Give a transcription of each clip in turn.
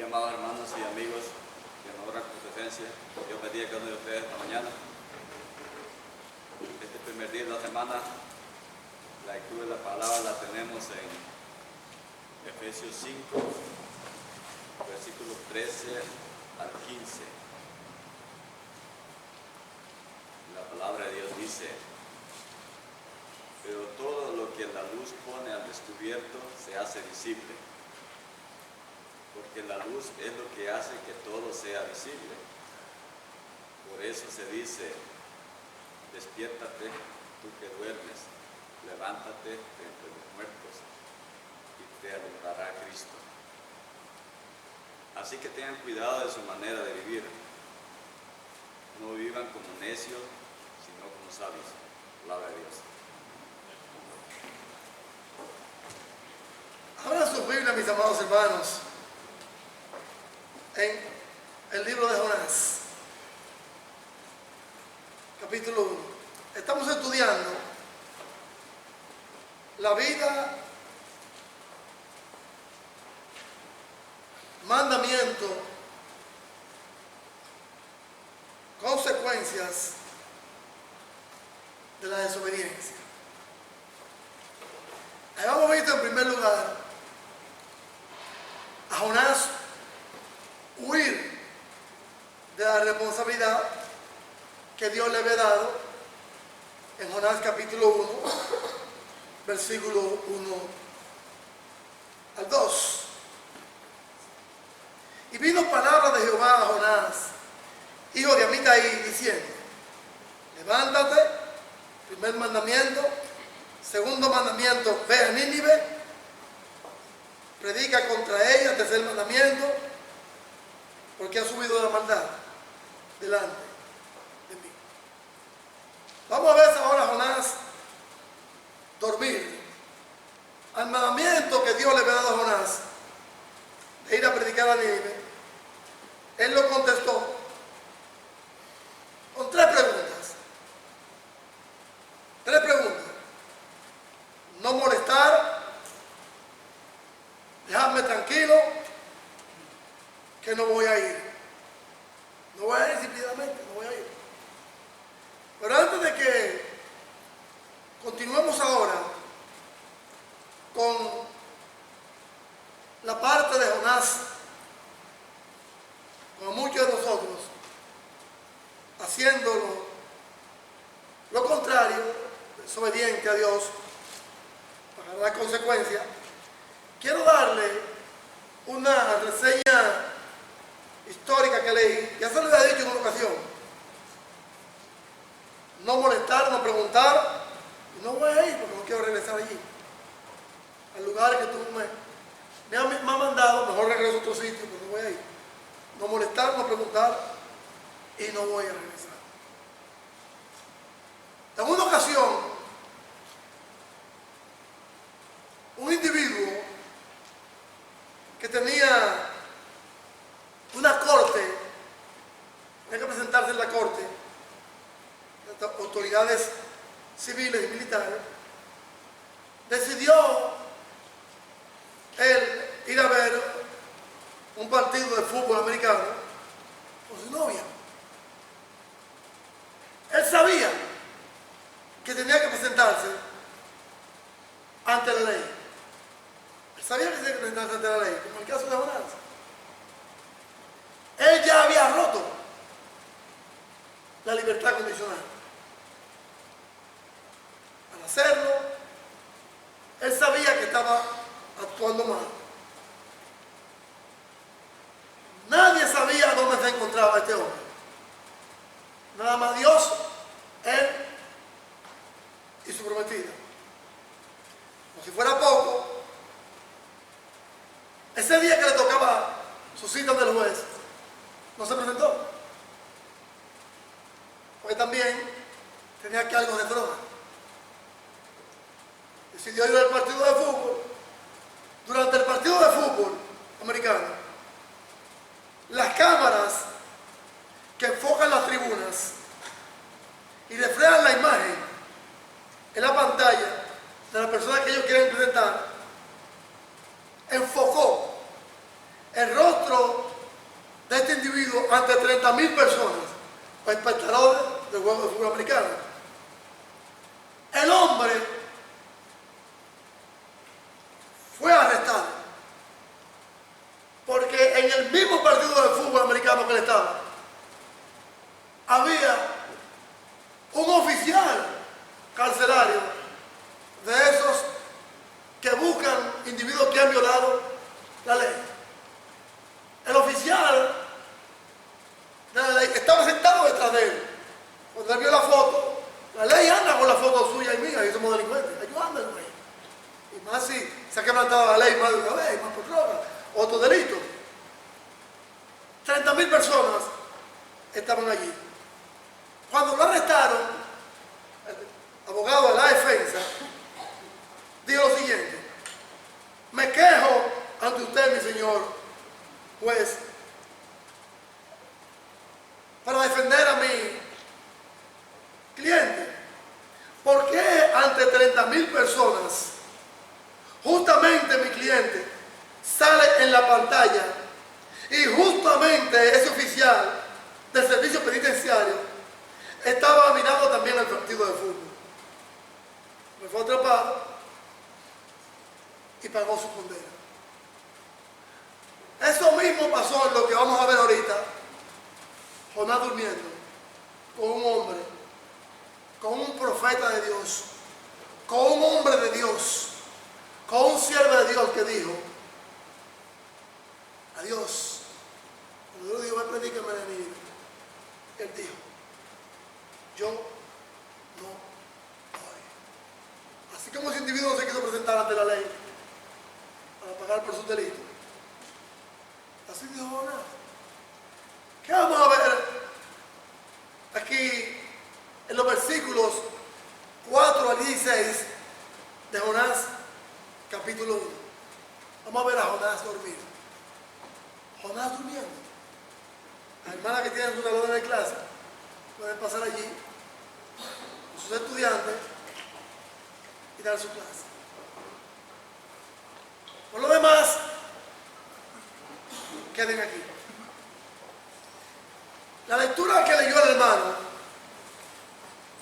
amados hermanos y amigos que en honra con presencia, yo pedí a cada uno de ustedes esta mañana. Este primer día de la semana, la lectura de la palabra la tenemos en Efesios 5, versículos 13 al 15. La palabra de Dios dice: pero todo lo que la luz pone al descubierto se hace visible, porque la luz es lo que hace que todo sea visible. Por eso se dice: despiértate, tú que duermes, levántate de entre los muertos y te alumbrará Cristo. Así que tengan cuidado de su manera de vivir. No vivan como necios, sino como sabios. Palabra de Dios. Abran su Biblia, mis amados hermanos, en el libro de Jonás, capítulo 1. Estamos estudiando la vida, mandamiento, consecuencias de la desobediencia. Ahí vamos visto en primer lugar a Jonás huir de la responsabilidad que Dios le había dado en Jonás capítulo 1, versículo 1 al 2. Y vino palabra de Jehová a Jonás, hijo de Amitai, diciendo: levántate, primer mandamiento. Segundo mandamiento: ve a Nínive, predica contra ella. Tercer mandamiento: porque ha subido la maldad delante de mí. Vamos a ver ahora a Jonás dormir. Al mandamiento que Dios le había dado a Jonás de ir a predicar a Nínive, él lo contestó con tres preguntas. Tres preguntas: no molestar, dejarme tranquilo, que no voy a ir. No voy a ir simplemente, no voy a ir. Pero antes de que continuemos ahora con la parte de Jonás, como muchos de nosotros, haciéndolo lo contrario, desobediente a Dios, para dar consecuencias, quiero darle una reseña histórica que leí. Ya se lo había dicho en una ocasión: no molestar, no preguntar, y no voy a ir porque no quiero regresar allí, al lugar que tú me has mandado. Mejor regreso a otro sitio, pero no voy a ir. No molestar, no preguntar, y no voy a regresar. En una ocasión, un individuo que tenía una corte, tenía que presentarse en la corte, autoridades civiles y militares, decidió él ir a ver un partido de fútbol americano con su novia. Él sabía que tenía que presentarse ante la ley. Él sabía que tenía que presentarse ante la ley, como el caso de Jonás. Él ya había roto la libertad condicional. Al hacerlo, él sabía que estaba actuando mal. Nadie sabía dónde se encontraba este hombre. Nada más Dios, él y su prometida. Como si fuera poco, ese día que le tocaba su cita del juez, no se presentó, porque también tenía cargos de droga. Decidió ir al partido de fútbol. Durante el partido de fútbol americano, las cámaras que enfocan las tribunas y reflejan la imagen en la pantalla de la persona que ellos quieren presentar, enfocó el rostro de este individuo ante 30,000 personas o espectadores del juego de fútbol americano. El hombre fue arrestado porque en el mismo partido de fútbol americano que él estaba, había un oficial carcelario de esos que buscan individuos que han violado la ley. El oficial de la ley estaba sentado detrás de él. Cuando él vio la foto, la ley anda con la foto suya y mía, y somos delincuentes, ayudando, güey. Y más si se ha quebrantado la ley más de una vez, más por droga, otro delito. 30,000 personas estaban allí. Cuando lo arrestaron, el abogado de la defensa dijo lo siguiente: me quejo ante usted, mi señor juez, para defender a mi cliente. ¿Por qué ante 30,000 personas justamente mi cliente sale en la pantalla y justamente ese oficial del servicio penitenciario estaba mirando también el partido de fútbol? Me fue atrapado y pagó su condena. Eso mismo pasó en lo que vamos a ver ahorita. Jonás durmiendo con un hombre, con un profeta de Dios, con un hombre de Dios, con un siervo de Dios que dijo: adiós. Cuando Dios dijo: me predíqueme de mí, él dijo: yo no voy. Así como ese individuo no se quiso presentar ante la ley para pagar por sus delitos, así dijo Jonás. ¿Qué vamos a ver aquí en los versículos 4 al 16 de Jonás capítulo 1? Vamos a ver a Jonás dormir. Jonás durmiendo. Las hermanas que tienen su salón de clase pueden pasar allí con sus estudiantes y dar su clase. Por lo demás, queden aquí. La lectura que leyó el hermano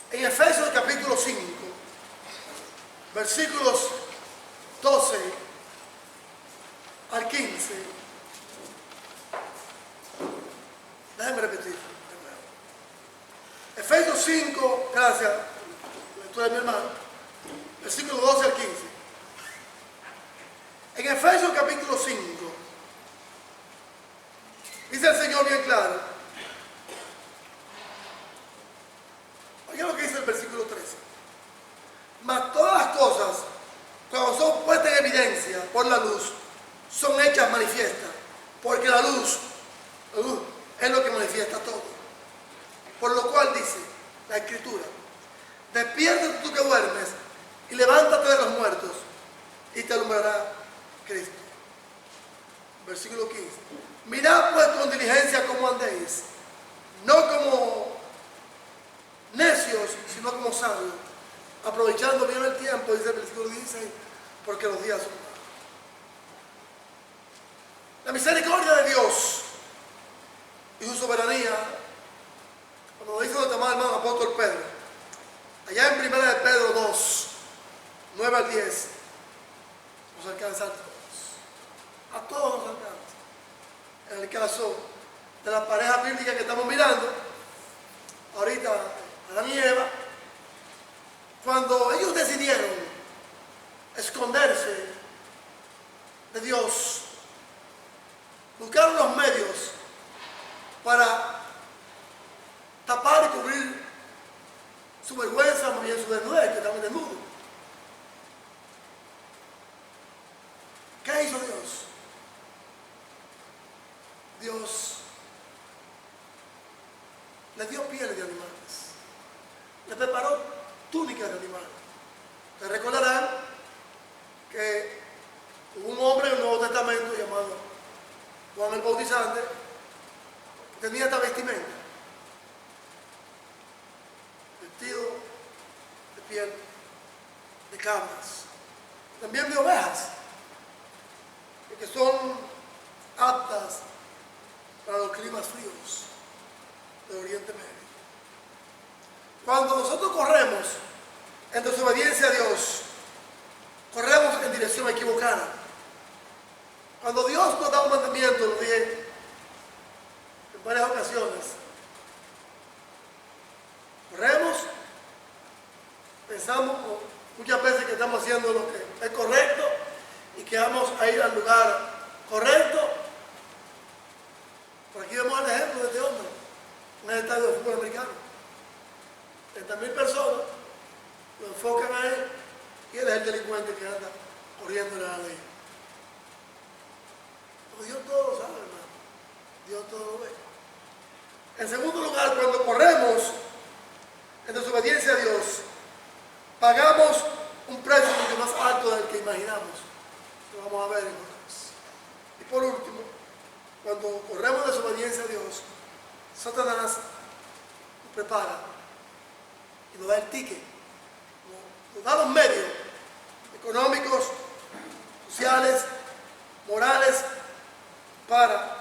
en Efesios capítulo 5, versículos 12 al 15. Déjenme repetir. Efesios 5, gracias, la lectura de mi hermano, versículos 12 al 15. En Efesios capítulo 5, dice el Señor bien claro. Oigan lo que dice el versículo 13. Mas todas las cosas, cuando son puestas en evidencia por la luz, son hechas manifiestas, porque la luz es lo que manifiesta todo. Por lo cual dice la Escritura: despiértate tú que duermes y levántate de los muertos y te alumbrará Cristo. Versículo 15. Mirad pues con diligencia cómo andéis, no como necios, sino como sabios, aprovechando bien el tiempo, dice el versículo 16, porque los días son malos. La misericordia de Dios y su soberanía, como lo dice nuestro amado hermano apóstol Pedro, allá en 1 de Pedro 2, 9 al 10, nos alcanza a todos. A todos nos alcanza. En el caso de la pareja bíblica que estamos mirando, ahorita Adán y Eva, cuando ellos decidieron esconderse de Dios, buscaron los medios para tapar y cubrir su vergüenza, más bien su desnudez, que estaban desnudos. ¿Qué hizo Dios? Dios les dio pieles de animales, les preparó túnicas de animales. Ustedes recordarán que hubo un hombre en el Nuevo Testamento llamado Juan el Bautizante que tenía esta vestimenta, vestido de piel de cabras, también de ovejas, que son aptas para los climas fríos del Oriente Medio. Cuando nosotros corremos en desobediencia a Dios, corremos en dirección equivocada. Cuando Dios nos da un mandamiento, lo dije en varias ocasiones, corremos, pensamos muchas veces que estamos haciendo lo que es correcto y que vamos a ir al lugar correcto. Por aquí vemos el ejemplo de este hombre, en el estadio de fútbol americano. 30.000 personas lo enfocan a él y él es el delincuente que anda corriendo la ley. Pero Dios todo lo sabe, hermano. Dios todo lo ve. En segundo lugar, cuando corremos en desobediencia a Dios, pagamos un precio mucho más alto del que imaginamos. Lo vamos a ver en otras. Y por último, cuando corremos en desobediencia a Dios, Satanás nos prepara y nos da el ticket, nos da los medios económicos, sociales, morales, para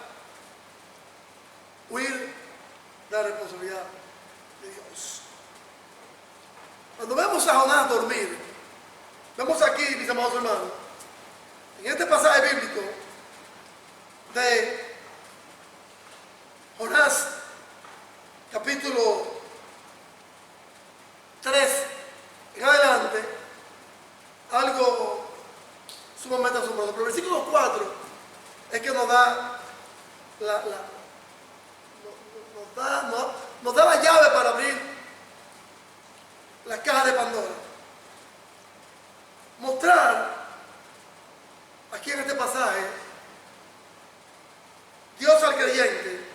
huir de la responsabilidad de Dios. Cuando vemos a Jonás dormir, vemos aquí, mis amados hermanos, en este pasaje bíblico de Jonás, capítulo 3 en adelante, algo sumamente asombroso. Pero el versículo 4 es que nos da nos da la llave para abrir la caja de Pandora. Mostrar aquí en este pasaje Dios al creyente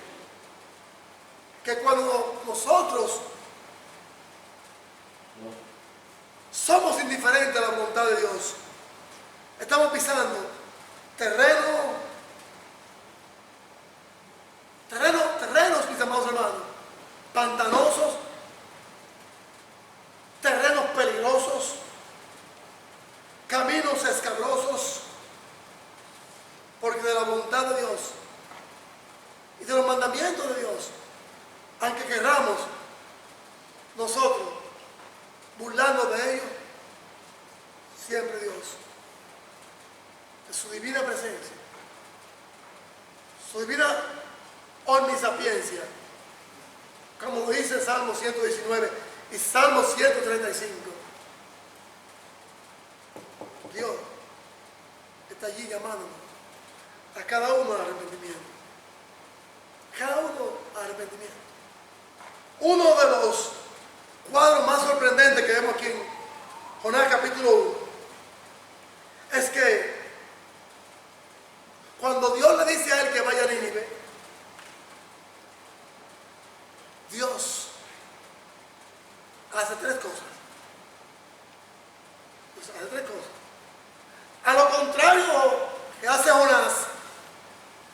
que cuando nosotros somos indiferentes a la voluntad de Dios, estamos pisando terrenos, mis amados hermanos, pantanosos, terrenos peligrosos, caminos escabrosos, porque de la voluntad de Dios y de los mandamientos de Dios, aunque queramos nosotros burlarnos de ellos, siempre Dios, de su divina presencia, su divina omnisapiencia, como lo dice Salmo 119 y Salmo 135. Dios está allí llamándonos a cada uno al arrepentimiento. Cada uno al arrepentimiento. Uno de los cuadros más sorprendentes que vemos aquí en Jonás capítulo 1 es que cuando Dios le dice a él que vaya a Nínive, Dios hace tres cosas. Dios hace tres cosas. A lo contrario que hace Jonás,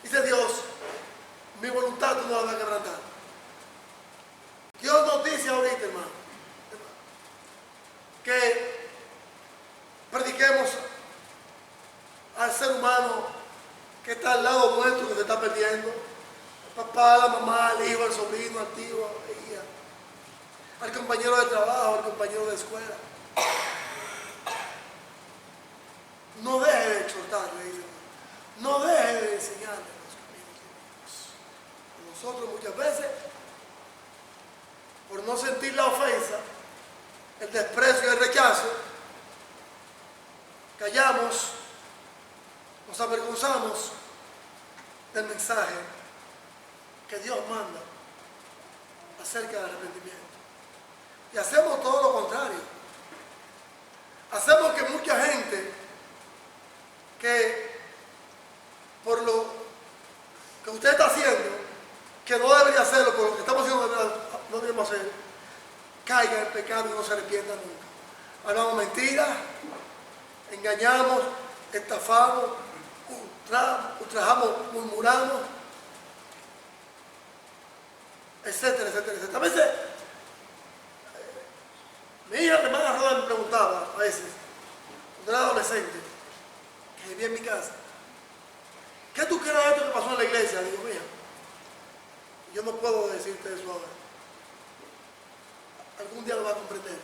dice Dios, mi voluntad tú no la vas a quebrantar. Dios nos dice ahorita, hermano, que prediquemos al ser humano que está al lado nuestro, que se está perdiendo. El papá, la mamá, el hijo, el sobrino, el tío, la hija, al compañero de trabajo, al compañero de escuela. No deje de exhortarle, dice. No deje de enseñarle los caminos de Dios. Nosotros muchas veces, por no sentir la ofensa, el desprecio y el rechazo, callamos, nos avergonzamos del mensaje que Dios manda acerca del arrepentimiento. Y hacemos todo lo contrario. Hacemos que mucha gente que por lo que usted está haciendo, que no debería hacerlo, por lo que estamos haciendo no debemos hacer, caiga en pecado y no se arrepienta nunca. Hablamos mentiras, engañamos, estafamos, ultrajamos, murmuramos, etcétera, etcétera, etcétera. A veces, mi hija, mi hermana Roda, me preguntaba a veces, cuando era adolescente, que vivía en mi casa, ¿qué tú crees de esto que pasó en la iglesia? Digo, mira, decirte eso ahora. Algún día lo va a comprender.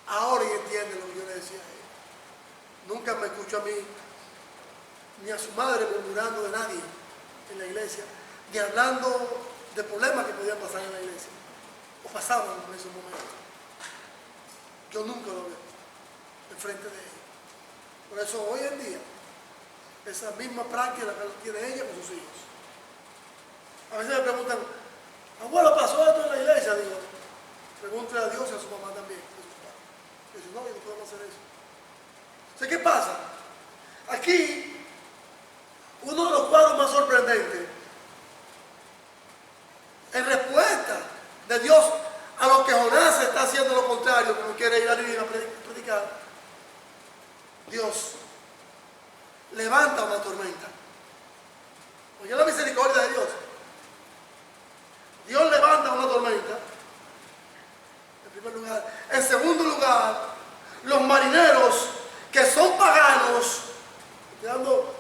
Ahora y entiende lo que yo le decía a él. Nunca me escucho a mí, ni a su madre murmurando de nadie en la iglesia, ni hablando de problemas que podían pasar en la iglesia, o pasaban en esos momentos. Yo nunca lo veo enfrente de ella. Por eso hoy en día, esa misma práctica que tiene ella con sus hijos. A veces me preguntan, abuelo, ¿pasó esto en la iglesia? Digo, pregúntale a Dios y a su mamá también, a sus padres. Dice, no, yo no podemos hacer eso. Entonces, ¿qué pasa? Aquí, uno de los cuadros más sorprendentes, en respuesta de Dios a lo que Jonás está haciendo lo contrario, que no quiere ir a Nínive a predicar, Dios levanta una tormenta. Oye la misericordia de Dios. Dios levanta una tormenta, en primer lugar. En segundo lugar, los marineros que son paganos, estoy dando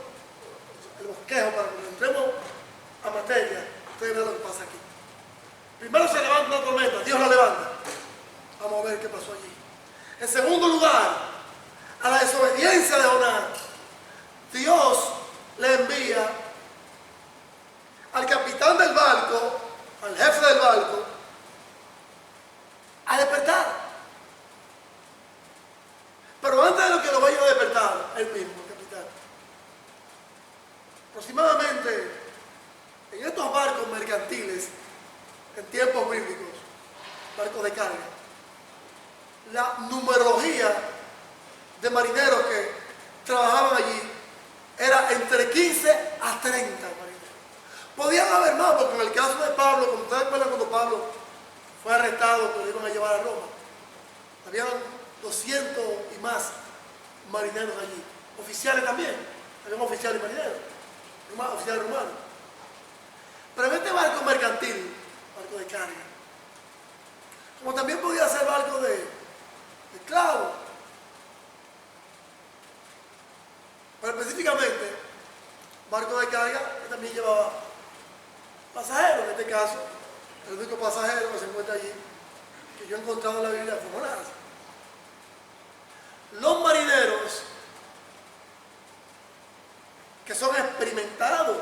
el bosquejo para que entremos a materia, ustedes vean lo que pasa aquí. Primero se levanta una tormenta, Dios la levanta. Vamos a ver qué pasó allí. En segundo lugar, a la desobediencia de Jonás, Dios le envía al capitán del barco, al jefe del barco, a despertar. Pero antes de lo que lo vaya a despertar, él mismo, el capitán, aproximadamente en estos barcos mercantiles, en tiempos bíblicos, barcos de carga, la numerología de marineros que trabajaban allí era entre 15 a 30 marineros. Podían haber más, porque en el caso de Pablo, como ustedes recuerdan cuando Pablo fue arrestado, que lo iban a llevar a Roma, habían 200 y más marineros allí. Oficiales también, habían oficiales marineros, oficiales romanos. Pero en este barco mercantil, barco de carga, como también podía ser barco de esclavos, pero específicamente barco de carga que también llevaba pasajeros. En este caso, el único pasajero que se encuentra allí, que yo he encontrado en la Biblia, fue Jonás. Los marineros que son experimentados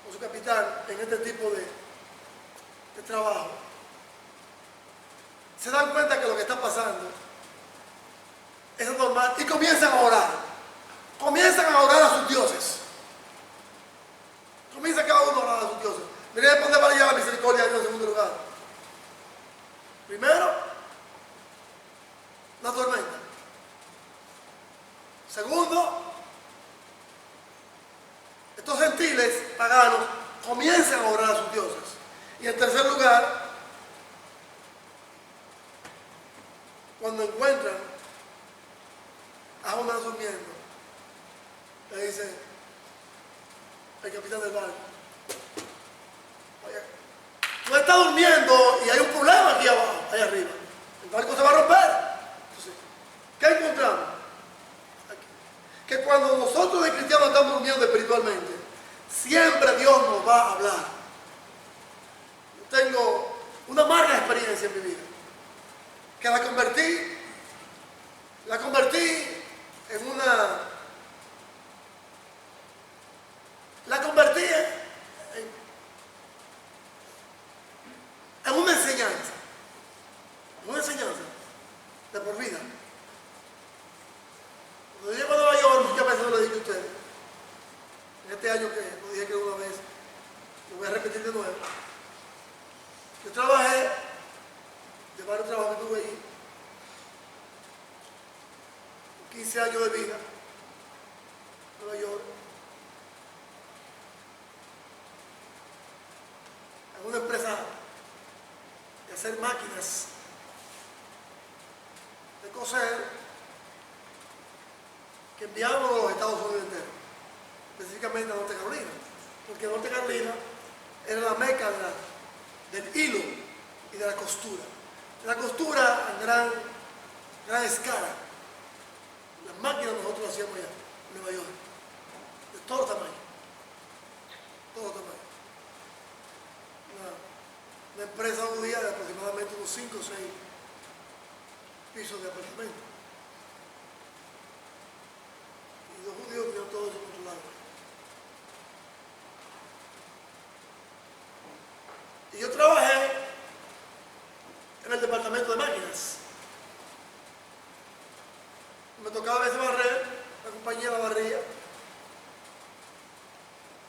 con su capitán en este tipo de trabajo, se dan cuenta que lo que está pasando es normal y comienzan a orar. Comienzan a orar a sus dioses. Comienza cada uno a orar a sus dioses. Miren dónde va a llegar la misericordia de Dios en segundo lugar. Primero, la tormenta. Segundo, estos gentiles paganos comienzan a orar a sus dioses. Y en tercer lugar, cuando encuentran a Jonás durmiendo, le dice el capitán del barco, oye, tú estás durmiendo y hay un problema aquí abajo, ahí arriba. El barco se va a romper. Entonces, ¿qué encontramos? Aquí. Que cuando nosotros de cristianos estamos durmiendo espiritualmente, siempre Dios nos va a hablar. Yo tengo una amarga experiencia en mi vida, que la convertí en una... La convertí en una enseñanza. Una enseñanza de por vida. Cuando yo llego a Nueva York, muchas veces lo he dicho a ustedes. En este año que lo dije que una vez, lo voy a repetir de nuevo. Yo trabajé, de varios trabajos que tuve allí, 15 años de vida en Nueva York. En una empresa de hacer máquinas de coser que enviábamos a los Estados Unidos enteros, específicamente a Norte Carolina, porque Norte Carolina era la meca del hilo y de la costura. La costura en gran escala. Las máquinas nosotros las hacíamos allá en Nueva York, de todo tamaño. Todo tamaño. una empresa judía de aproximadamente unos 5 o 6 pisos de apartamento. Y los judíos tenían todo eso controlado. Y yo trabajé en el departamento de máquinas. Me tocaba a veces barrer, la compañía la barría.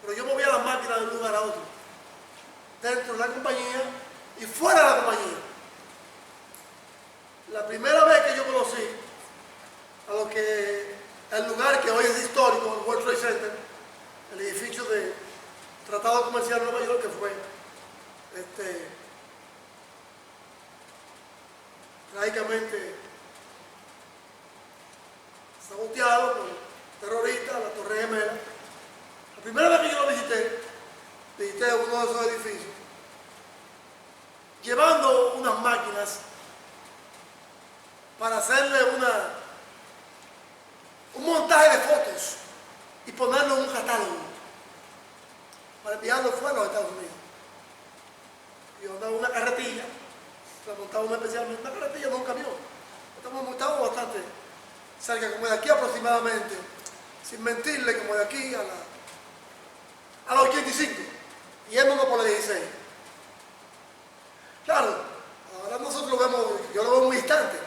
Pero yo movía las máquinas de un lugar a otro, dentro de la compañía y fuera de la compañía. La primera vez que yo conocí a lo que el lugar que hoy es histórico, el World Trade Center, el edificio de Tratado Comercial de Nueva York, que fue trágicamente saboteado por terroristas, la Torre Gemela. La primera vez que yo lo visité uno de esos edificios, llevando unas máquinas para hacerle un montaje de fotos y ponerlo en un catálogo para enviarlo fuera a los Estados Unidos. Yo andaba en una carretilla, la montaba especialmente una carretilla, no un camión. Estamos bastante cerca, como de aquí aproximadamente, sin mentirle, como de aquí a la 85, yéndonos por la 16. Claro, ahora nosotros lo vemos, yo lo veo muy distante.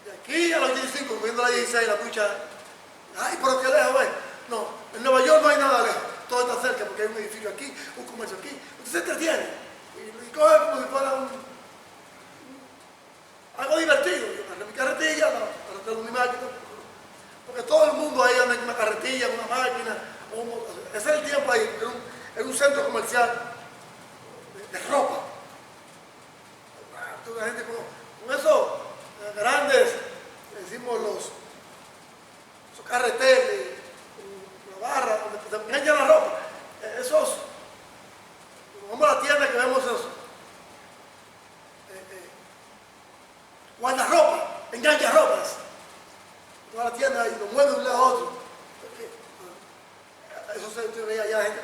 De aquí a la 85, viendo la 16, la pucha, ay, pero qué lejos es. No, en Nueva York no hay nada lejos, todo está cerca porque hay un edificio aquí, un comercio aquí. Usted se entretiene y coge como si fuera algo divertido. Yo agarré mi carretilla, para mi máquina, porque todo el mundo ahí anda en una carretilla, en una máquina. Ese es el tiempo ahí, era un centro comercial de ropa. La gente con esos grandes, decimos esos carreteles, la barra, donde se engancha la ropa. Esos, vamos a la tienda que vemos esos guardarropa, engancha ropas. Toda la tienda y lo mueve de un lado a otro. Eso se veía allá, gente.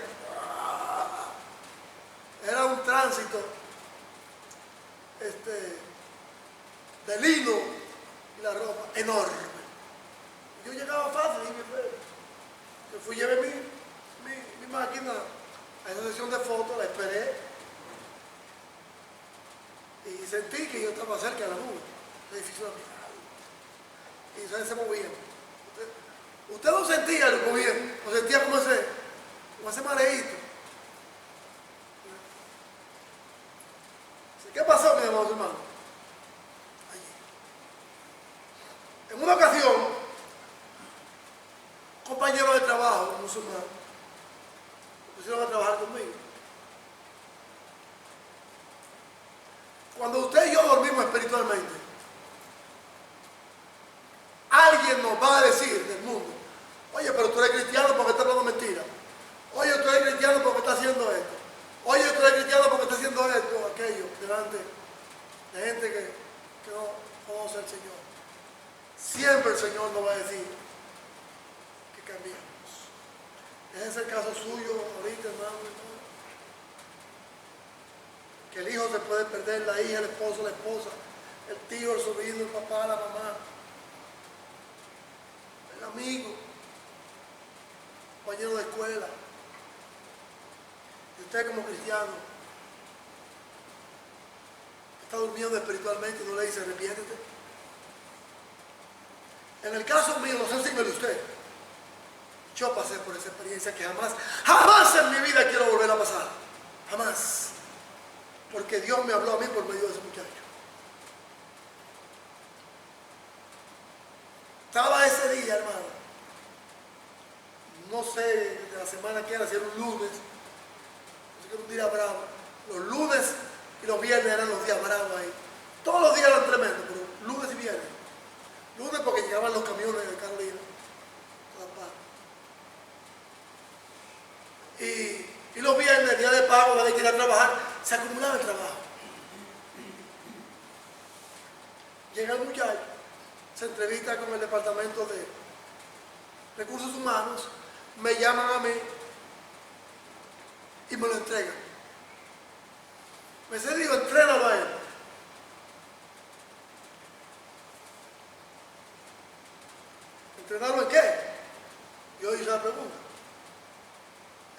Era un tránsito de lino y la ropa enorme. Yo llegaba fácil y me fui, llevé mi máquina a esa sesión de fotos, la esperé y sentí que yo estaba cerca de la nube, el edificio de la mitad. Y ustedes se movían. Usted lo sentía, lo movía, lo sentía como ese mareíto. ¿Qué pasó, mis amados hermanos? Allí. En una ocasión, compañeros de trabajo musulmanes me pusieron a trabajar conmigo. Cuando usted y yo dormimos espiritualmente, alguien nos va a decir del mundo: oye, pero tú eres cristiano porque estás hablando mentira. Oye, tú eres cristiano porque estás haciendo esto. Oye, tú eres cristiano porque estás haciendo esto o aquello, delante de gente que no conoce al Señor. Siempre el Señor nos va a decir que cambiemos. Ese es el caso suyo ahorita, hermano. Que el hijo se puede perder, la hija, el esposo, la esposa, el tío, el sobrino, el papá, la mamá, el amigo, el compañero de escuela. Y usted como cristiano está durmiendo espiritualmente y no le dice arrepiéntete. En el caso mío, no sé si me lo usted. Yo pasé por esa experiencia que jamás en mi vida quiero volver a pasar. Jamás. Porque Dios me habló a mí por medio de ese muchacho. Estaba ese día, hermano. No sé de la semana que era, si era un lunes. No sé que era un día bravo. Los lunes y los viernes eran los días bravos ahí. Todos los días eran tremendos, pero lunes y viernes. Lunes porque llegaban los camiones de Carolina. Y los viernes, día de pago, nadie quería trabajar, se acumulaba el trabajo. Llega el muchacho, se entrevista con el departamento de recursos humanos, me llaman a mí y me lo entregan. Me dice, digo, entrénalo a él. ¿Entrenarlo en qué? Yo hice la pregunta.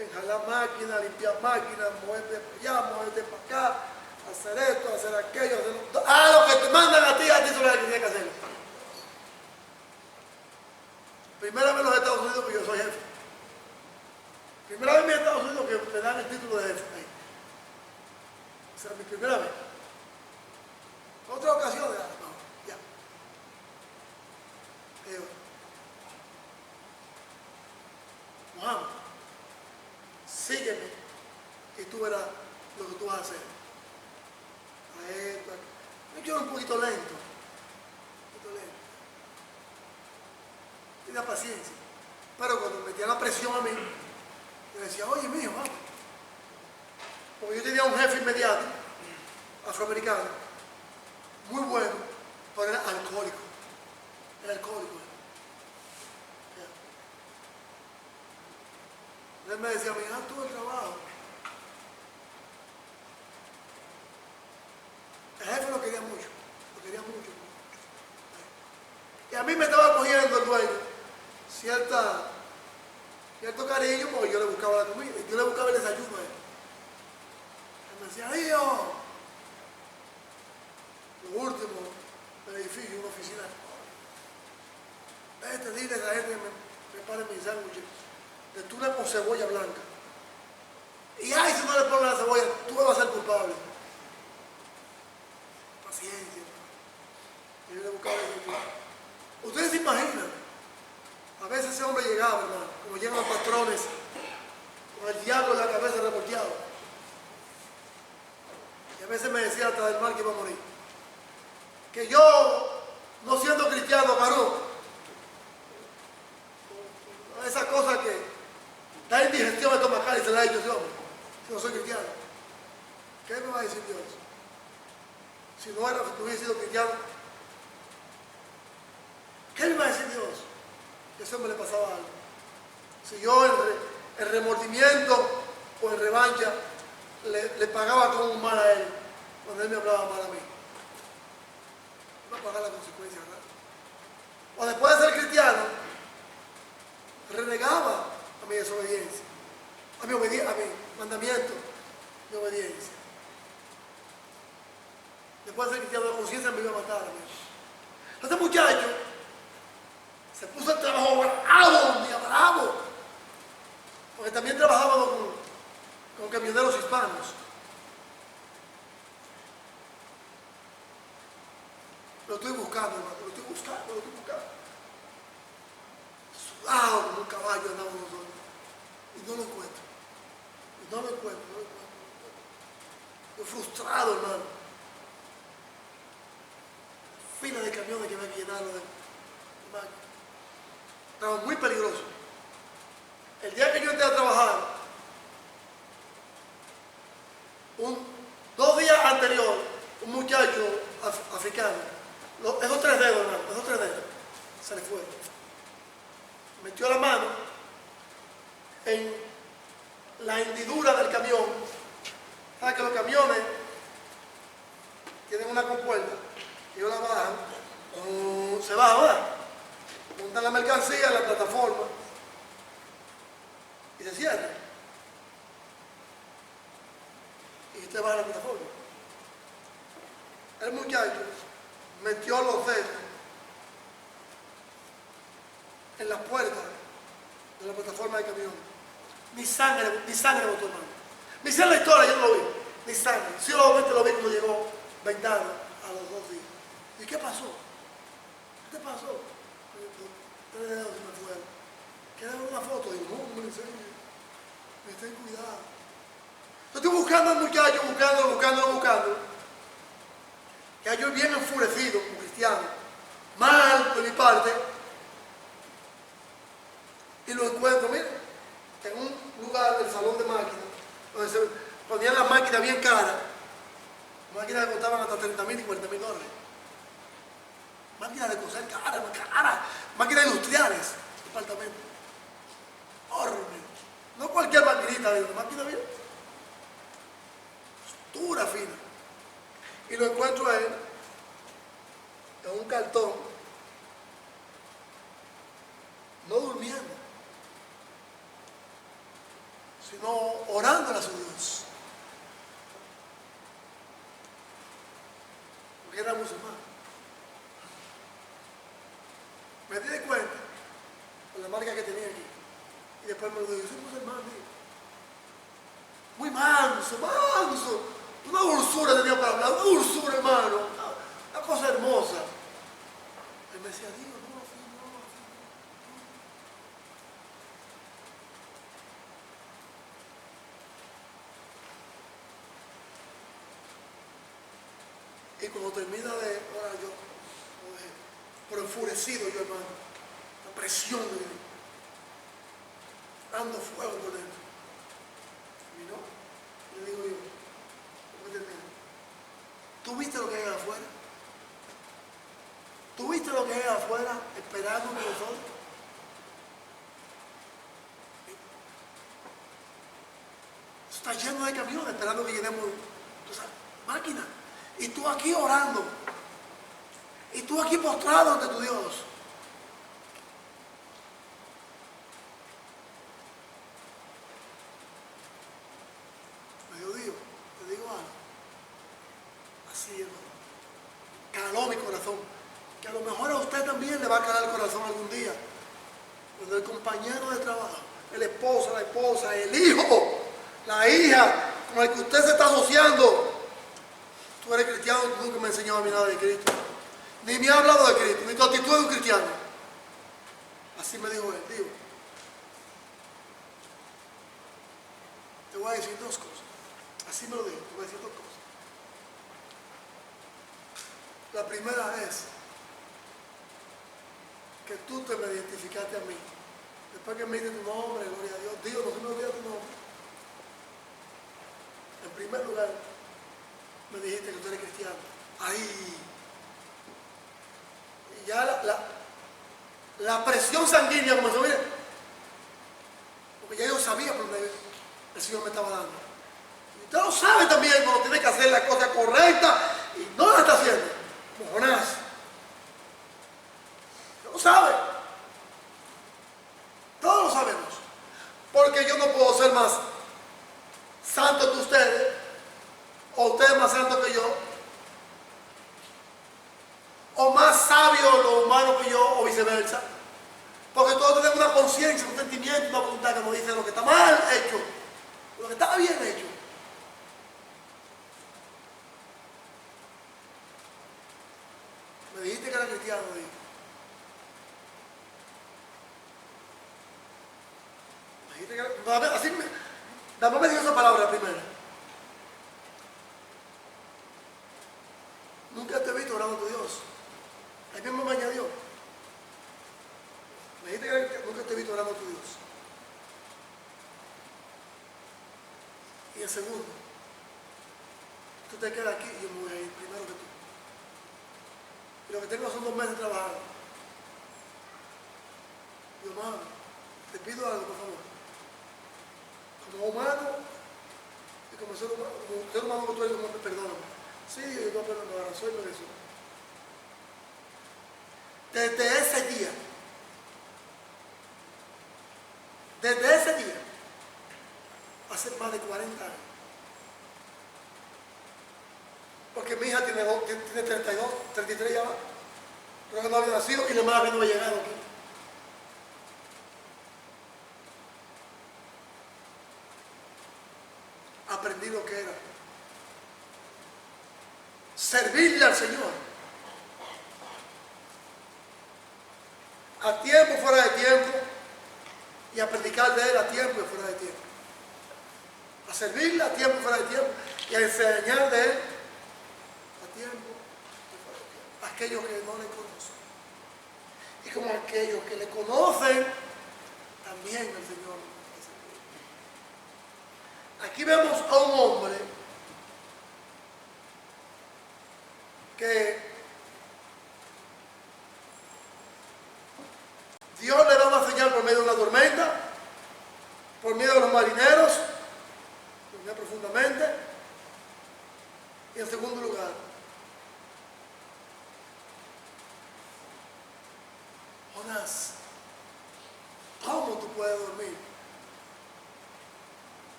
En jalar máquinas, limpiar máquinas, moverte para allá, moverte para acá, hacer esto, hacer aquello, hacer lo que te mandan a ti sobre lo que tienes que hacer. Primera vez en los Estados Unidos que yo soy jefe. Primera vez en Estados Unidos que me dan el título de jefe. Ahí. O sea, mi primera vez. Otra ocasión, no, ya. Digo, Mohamed, sígueme y tú verás lo que tú vas a hacer. A esto, me quedo un poquito lento. Tenía paciencia. Pero cuando metía la presión a mí, yo decía, oye, mijo, vamos. Porque yo tenía un jefe inmediato, afroamericano, muy bueno, pero era alcohólico. Era alcohólico. Él me decía, mira, haz tú el trabajo. El jefe lo quería mucho, mucho. Y a mí me estaba cogiendo el dueño cierto cariño, porque yo le buscaba la comida, yo le buscaba el desayuno a él. Él me decía, Dios, lo último del edificio, una oficina. Dile a esa gente que me prepare mi sándwich de tuna con cebolla blanca. Y ay, si no le pones la cebolla, tú me vas a ser culpable. Paciencia. Y yo le buscaba el desayuno. Ustedes se imaginan, a veces ese hombre llegaba, hermano, como llegan los patrones, con el diablo en la cabeza revolteado. Y a veces me decía hasta del mal que iba a morir. Que yo, no siendo cristiano, varón, esa cosa que da indigestión estomacal y se la ha hecho ese hombre, si no soy cristiano. ¿Qué me va a decir Dios? Si no hubiese sido cristiano, ¿qué me va a decir Dios? Que ese hombre le pasaba algo. Si yo el remordimiento o en revancha le pagaba con un mal a él, cuando él me hablaba mal a mí. Iba a pagar la consecuencia, ¿verdad? O después de ser cristiano, renegaba a mi desobediencia, a mi mandamiento, mi obediencia. Después de ser cristiano, la conciencia me iba a matar a mí. Este muchacho se puso el trabajo bravo, un día bravo, porque también trabajábamos con camioneros hispanos. Lo estoy buscando, hermano, lo estoy buscando. Sudado como un caballo andamos nosotros. Y no lo encuentro. Estoy frustrado, hermano. Fila de camiones que me han llenado de máquinas. Estaba muy peligroso. El día que yo entré a trabajar, 2 días anterior, un muchacho africano, esos 3 dedos, hermano, se le fueron. Metió la mano en la hendidura del camión. ¿Sabes que los camiones tienen una compuerta? Ellos la bajan, se baja, ¿verdad? Montan la mercancía en la plataforma y se cierra. Y usted baja a la plataforma. El muchacho metió los dedos en la puerta de la plataforma del camión. Ni sangre botó, hermano. Me hicieron la historia, yo no lo vi. Ni sangre. Solamente lo vi cuando llegó vendado a los 2 días. ¿Y qué pasó? ¿Qué te pasó? 3 dedos se me fueron. Quedaron una foto. Digo, no, me enseñe. Ten cuidado. Yo estoy buscando al muchacho, buscando. Ya yo bien enfurecido como cristiano. Mal de mi parte. Y lo encuentro, miren, en un lugar del salón de máquinas, donde se ponían las máquinas bien caras, máquinas que costaban hasta $30,000 y $40,000. Máquinas de coser caras, máquinas industriales, departamento. Horrible. No cualquier maquinita, de máquina bien. dura, fina. Y lo encuentro a él en un cartón, no durmiendo, sino orando a su Dios. Porque era musulmán. Me di cuenta con la marca que tenía aquí. Y después me lo dijo, soy musulmán, tío. Muy manso, manso. Una dulzura tenía para hablar, una dulzura, hermano. Una cosa hermosa. Él me decía, Dios, no, no. Y cuando termina de orar yo, pero enfurecido yo, hermano, la presión de Dios, dando fuego por dentro. Terminó, le digo yo, ¿cómo termina? ¿Tú viste lo que hay afuera? ¿Tú viste lo que hay afuera esperando por nosotros? Está lleno de camiones esperando que llenemos esa máquina. Y tú aquí orando. Y tú aquí postrado ante tu Dios. Mediodía, te digo algo. Así, hermano. Caló mi corazón. Que a lo mejor a usted también le va a calar el corazón algún día. Cuando el compañero de trabajo, el esposo, la esposa, el hijo, la hija, con el que usted se está asociando. Tú eres cristiano, tú nunca me has enseñado a mí nada de Cristo. Ni me ha hablado de Cristo, ni tu actitud de un cristiano. Así me dijo él, digo. Te voy a decir dos cosas. Así me lo dijo, te voy a decir dos cosas. La primera es que tú te me identificaste a mí. Después que me diste tu nombre, gloria a Dios, Dios, no se me olvida tu nombre. En primer lugar, me dijiste que tú eres cristiano. Ahí. Y ya la presión sanguínea comenzó a ver. Porque ya yo sabía por dónde el Señor me estaba dando. Y usted lo sabe también cuando tiene que hacer la cosa correcta y no la está haciendo. Como Jonás. Usted lo sabe. Todos lo sabemos. Porque yo no puedo ser más santo que ustedes. O ustedes más santos que yo, o más sabio lo humano que yo, o viceversa, porque todos tenemos una conciencia, un sentimiento, una voluntad que nos dice lo que está mal hecho, lo que está bien hecho. Me dijiste que era cristiano, dije. Me dijiste que era, así nada más me dijo esa palabra primero. Nunca te he visto orando a tu Dios. Ahí mismo me añadió. Me dijiste que nunca te he visto orando a tu Dios. Y el segundo, tú te quedas aquí y yo me voy a ir primero que tú. Y lo que tengo son 2 meses trabajando. Dios, hermano, te pido algo, por favor. Como humano y como ser humano que tú eres, perdóname. Sí, yo no perdono, soy merecido. Desde ese día, hace más de 40 años. Porque mi hija tiene 32, 33 ya va. Pero no había nacido y la madre no había llegado aquí. Aprendí lo que era servirle al Señor. A tiempo, fuera de tiempo. Y a predicar de Él a tiempo y fuera de tiempo. A servirle a tiempo y fuera de tiempo. Y a enseñar de Él a tiempo y fuera de tiempo. Aquellos que no le conocen. Y como aquellos que le conocen, también el Señor les servirá. Aquí vemos a un hombre que Dios le da una señal por medio de una tormenta, por medio de los marineros, dormía profundamente,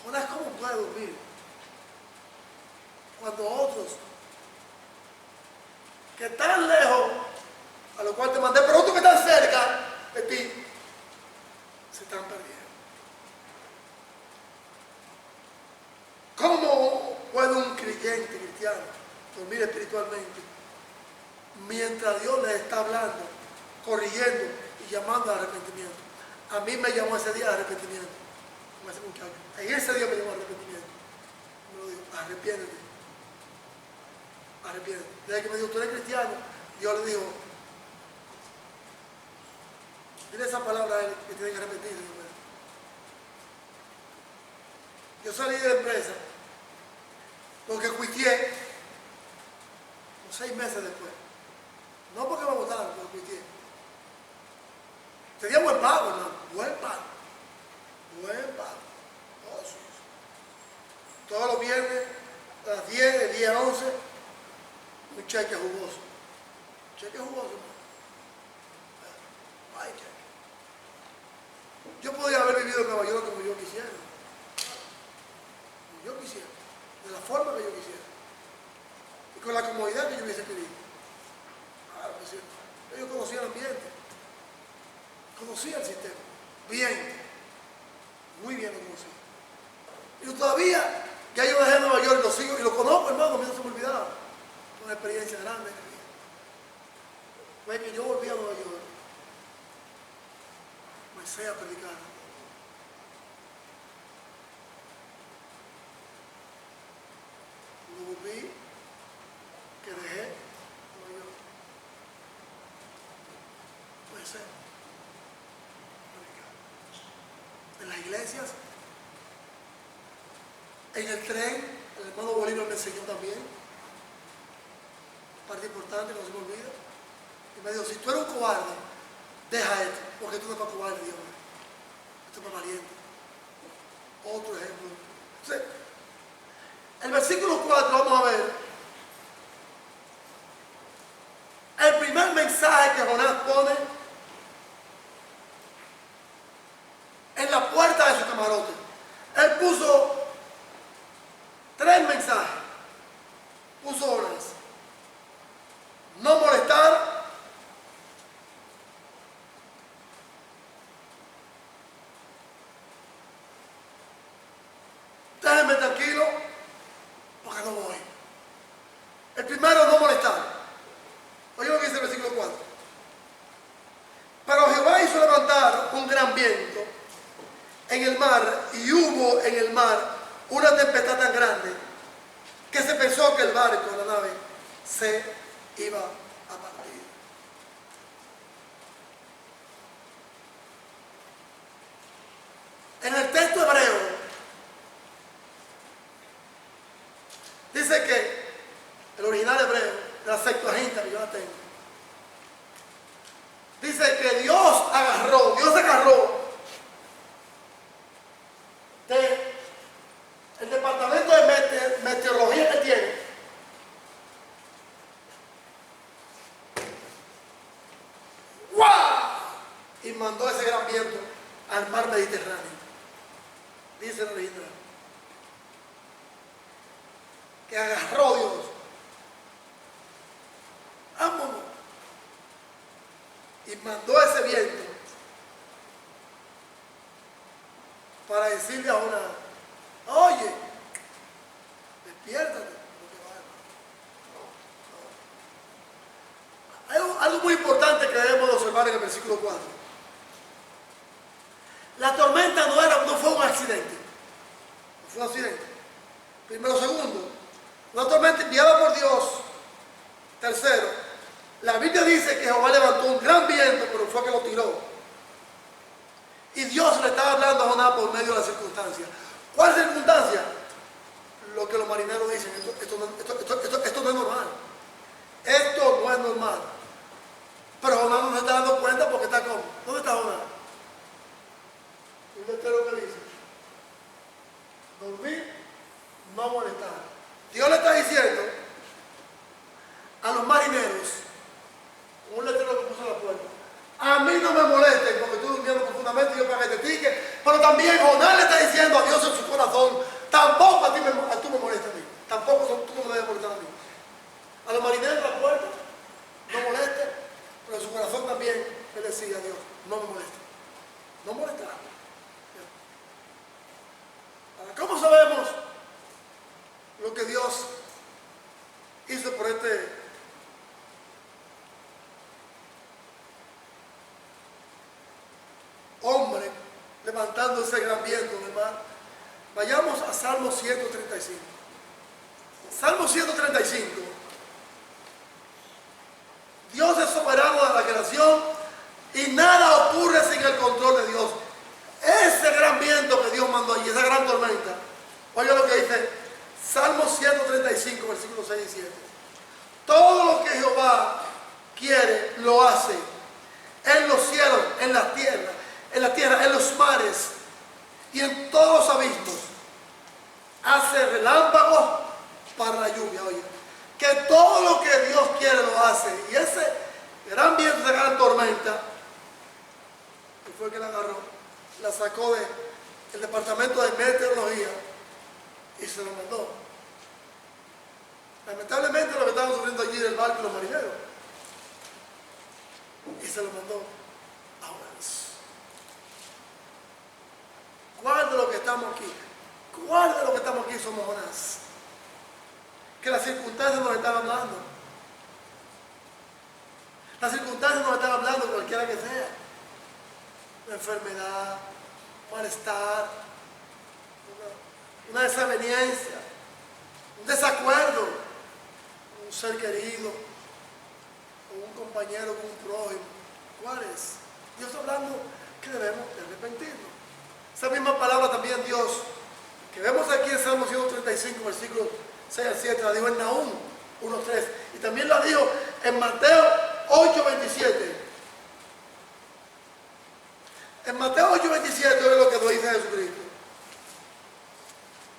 Jonás, ¿cómo puede dormir? Cuando otros que están lejos, a lo cual te mandé, pero otros que están cerca de ti, se están perdiendo. ¿Cómo puede un creyente cristiano dormir espiritualmente mientras Dios le está hablando, corrigiendo y llamando al arrepentimiento? A mí me llamó ese día al arrepentimiento. Como ese muchacho. En ese día me llamó al arrepentimiento. Me lo dijo, arrepiéntete. Arrepiéntete. Desde que me dijo, tú eres cristiano, Dios le dijo, dile esa palabra a él que tiene que arrepentirse. Yo salí de la empresa porque cuiteé 6 meses después. No porque me votaron, pero cuiteé. Tenía buen pago, hermano. Buen pago. Buen pago. Oh, sí. Todos los viernes, a las 10, de 10 a 11, un cheque jugoso. Cheque jugoso, hermano. Ay, cheque. Yo podía haber vivido en Nueva York como yo quisiera. Como yo quisiera. De la forma que yo quisiera. Y con la comodidad que yo hubiese querido. Claro que sí. Yo conocía el ambiente. Conocía el sistema. Bien. Muy bien lo conocía. Y todavía, ya yo dejé Nueva York y lo sigo, y lo conozco, hermano, a mí no se me olvidaba. Una experiencia grande en mi vida. Fue que yo volví a Nueva York. Comencé a predicar. Lo volví, que dejé Nueva York. Comencé a predicar. En las iglesias, en el tren, el hermano Bolívar me enseñó también. Parte importante que no se me olvida. Y me dijo, si tú eres un cobarde, deja esto, porque tú no eres para cobarde, Dios. Esto es para valiente. Otro ejemplo. Entonces, el versículo 4, vamos a ver. El primer mensaje que Jonás pone en la puerta de su camarote. Él puso 3 mensajes. Puso Jonás. No molestar. Déjenme tranquilo, porque no voy. El primero, no molestar. Oye lo que dice el versículo 4. Pero Jehová hizo levantar un gran viento en el mar, y hubo en el mar una tempestad tan grande que se pensó que el barco, la nave, se iba a partir. En el texto hebreo dice que el original hebreo, de la Septuaginta que yo la tengo, dice que Dios agarró del departamento de meteorología que tiene, ¡guau! Y mandó ese gran viento al mar Mediterráneo. Dice el original. Que agarró Dios. Vámonos. Y mandó ese viento para decirle a Jonás, oye, despiértate. Hay algo muy importante que debemos observar en el versículo 4. La tormenta no fue un accidente. No fue un accidente. Primero. Segundo, una tormenta enviada por Dios. Tercero, la Biblia dice que Jehová levantó un gran viento, pero fue que lo tiró. Y Dios le estaba hablando a Jonás por medio de las circunstancias. ¿Cuál circunstancia? Lo que los marineros dicen, esto no es normal. Esto no es normal. Pero Jonás no se está dando cuenta porque está como. ¿Dónde está Jonás? Un letrero que dice, dormir, no molestar. Dios le está diciendo a los marineros, un letrero que puso en la puerta, a mí no me molesten porque estoy durmiendo profundamente y yo pagué este ticket, pero también Jonás Satanás le está diciendo a Dios en su corazón, tampoco tú me molestas a mí, tampoco tú no me debes molestar a mí. A los marineros de la puerta, no moleste, pero en su corazón también él decía a Dios, no me moleste, no molestar. ¿Cómo sabemos lo que Dios hizo por este hombre levantando ese gran viento del mar? Vayamos a Salmo 135. Salmo 135. Dios es soberano de la creación y nada ocurre sin el control de Dios. Ese gran viento que Dios mandó allí, esa gran tormenta. Oiga lo que dice Salmo 135, versículos 6 y 7. Todo lo que Jehová quiere, lo hace. En los cielos, en la tierra, en los mares y en todos los abismos. Hace relámpagos para la lluvia. Oye, que todo lo que Dios quiere lo hace. Y ese gran viento, esa gran tormenta, que fue el que la agarró, la sacó del departamento de meteorología y se lo mandó. Lamentablemente lo que estaban sufriendo allí era el barco y los marineros. Y se lo mandó a Jonás. ¿Cuál de los que estamos aquí? ¿Cuál de los que estamos aquí somos Jonás? Que las circunstancias nos están hablando. Las circunstancias nos están hablando, cualquiera que sea. Una enfermedad, malestar, una desaveniencia, un desacuerdo, un ser querido, con un compañero, con un prójimo. ¿Cuál es? Dios está hablando que debemos de arrepentirnos. Esa misma palabra también Dios, que vemos aquí en Salmo 135, versículos 6 al 7, la dijo en Nahum 1:3 y también la dijo en Mateo 8:27. En Mateo 8:27 es lo que nos dice Jesucristo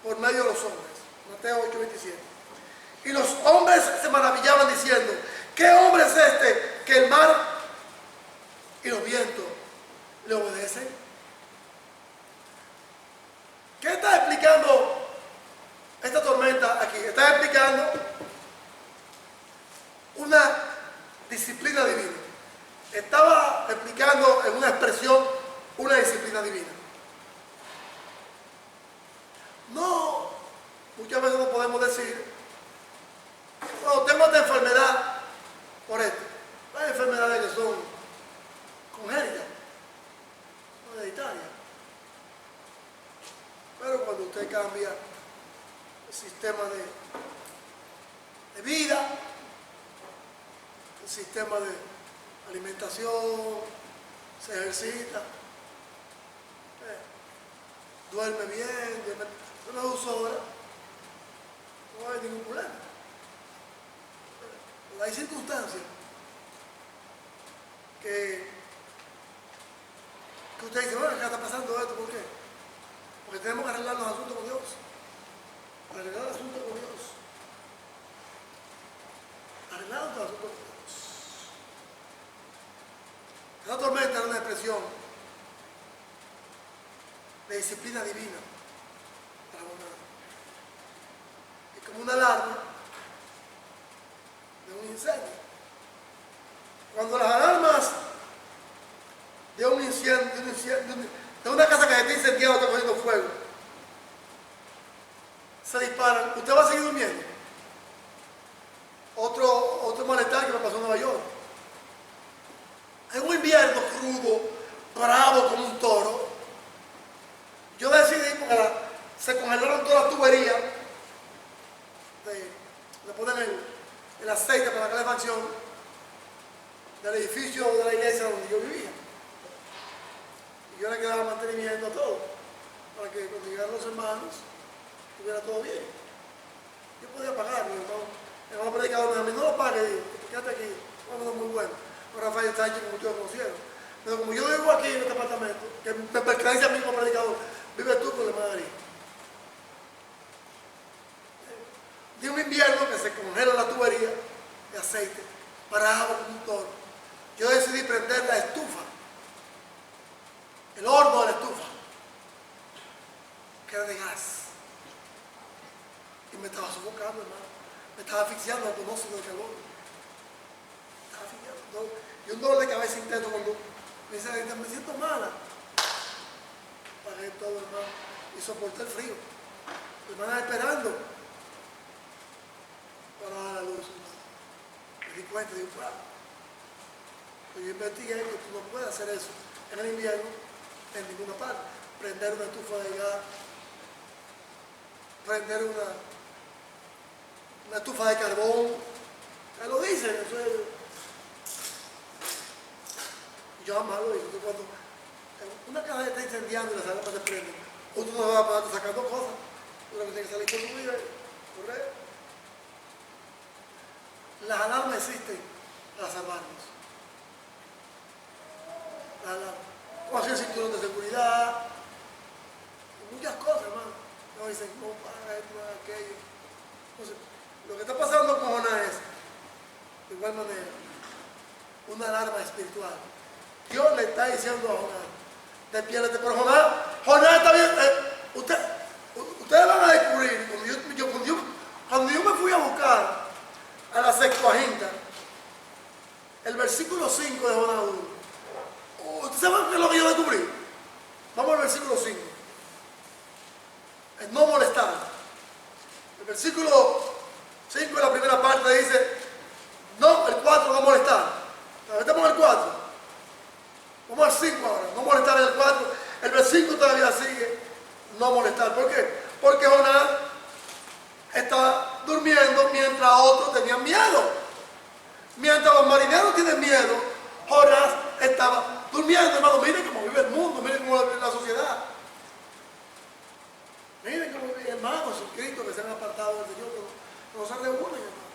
por medio de los hombres. Mateo 8:27. Y los hombres se maravillaban diciendo, ¿qué hombre es este que el mar y los vientos le obedecen? ¿Qué está explicando esta tormenta aquí? Está explicando una disciplina divina. Estaba explicando en una expresión una disciplina divina. No, muchas veces no podemos decir, no, tengo esta enfermedad por esto. Hay enfermedades que son congénitas, hereditarias. Pero cuando usted cambia el sistema de vida, el sistema de alimentación, se ejercita, duerme bien, una 2 horas, no hay ningún problema. Pero hay circunstancias que usted dice, bueno, ¿qué está pasando esto? ¿Por qué? Porque tenemos que arreglar los asuntos con Dios. Arreglar los asuntos con Dios. Arreglar los asuntos con Dios. Esa tormenta era una expresión de disciplina divina para la humanidad. Es como una alarma de un incendio. Cuando las alarmas de un incendio, de una casa que se está incendiando, está cogiendo fuego, se disparan, ¿usted va a seguir durmiendo? Otro malestar que me pasó en Nueva York. En un invierno crudo, bravo como un toro, yo decidí, porque se congelaron todas las tuberías, le ponen el aceite para la calefacción del edificio de la iglesia donde yo vivía. Y yo le quedaba mantenimiento a todo, para que cuando llegaran los hermanos, estuviera todo bien. Yo podía pagar, mi hermano predicador me dijo, no lo pague, quédate aquí, bueno, muy bueno. Con Rafael Sánchez, que muchos lo conocieron. Pero como yo vivo aquí en este apartamento, que me pertenece a mí como predicador, vive tú con la madre. De un invierno que se congela la tubería de aceite, parado como un toro. Yo decidí prender la estufa, el horno de la estufa. que era de gas. Y me estaba sofocando, hermano. Me estaba asfixiando al monóxido de calor. Me estaba asfixiando. Y un dolor de cabeza intenso cuando me dice, me siento mala. Pagué todo, hermano. Y soporté el frío. Mi hermana esperando para dar la luz, hermano. Me di cuenta, digo, claro. Yo investigué que tú no puedes hacer eso en el invierno en ninguna parte. Prender una estufa de gas, prender una estufa de carbón. Ya lo dicen, eso es. Yo jamás lo hice. Entonces, cuando una caja está incendiando y las alarmas se prenden, o tú no vas a parar sacando cosas, tú lo que tienes que salir con tu vida y correr. Las alarmas existen para salvarnos. Las alarmas. O hacer cinturón de seguridad, muchas cosas, hermano. No dicen, no paga esto, no haga aquello. Entonces, lo que está pasando con Jonás es, de igual manera, una alarma espiritual. Dios le está diciendo a Jonás, despiértate, pero Jonás está bien. Ustedes van a descubrir, cuando yo me fui a buscar a la Septuaginta, el versículo 5 de Jonás 1. ¿Ustedes saben qué es lo que yo descubrí? Vamos al versículo 5. El no molestar. El versículo 5 de la primera parte dice, no, el 4 no molestar. Estamos en el 4. Vamos al 5 ahora, no molestar en el 4. El versículo todavía sigue, no molestar. ¿Por qué? Porque Jonás estaba durmiendo mientras otros tenían miedo. Mientras los marineros tienen miedo, Jonás estaba durmiendo, hermano. Miren cómo vive el mundo, miren cómo vive la sociedad. Miren cómo viven hermanos en Cristo que se han apartado del Señor, que no se reúnen, hermano.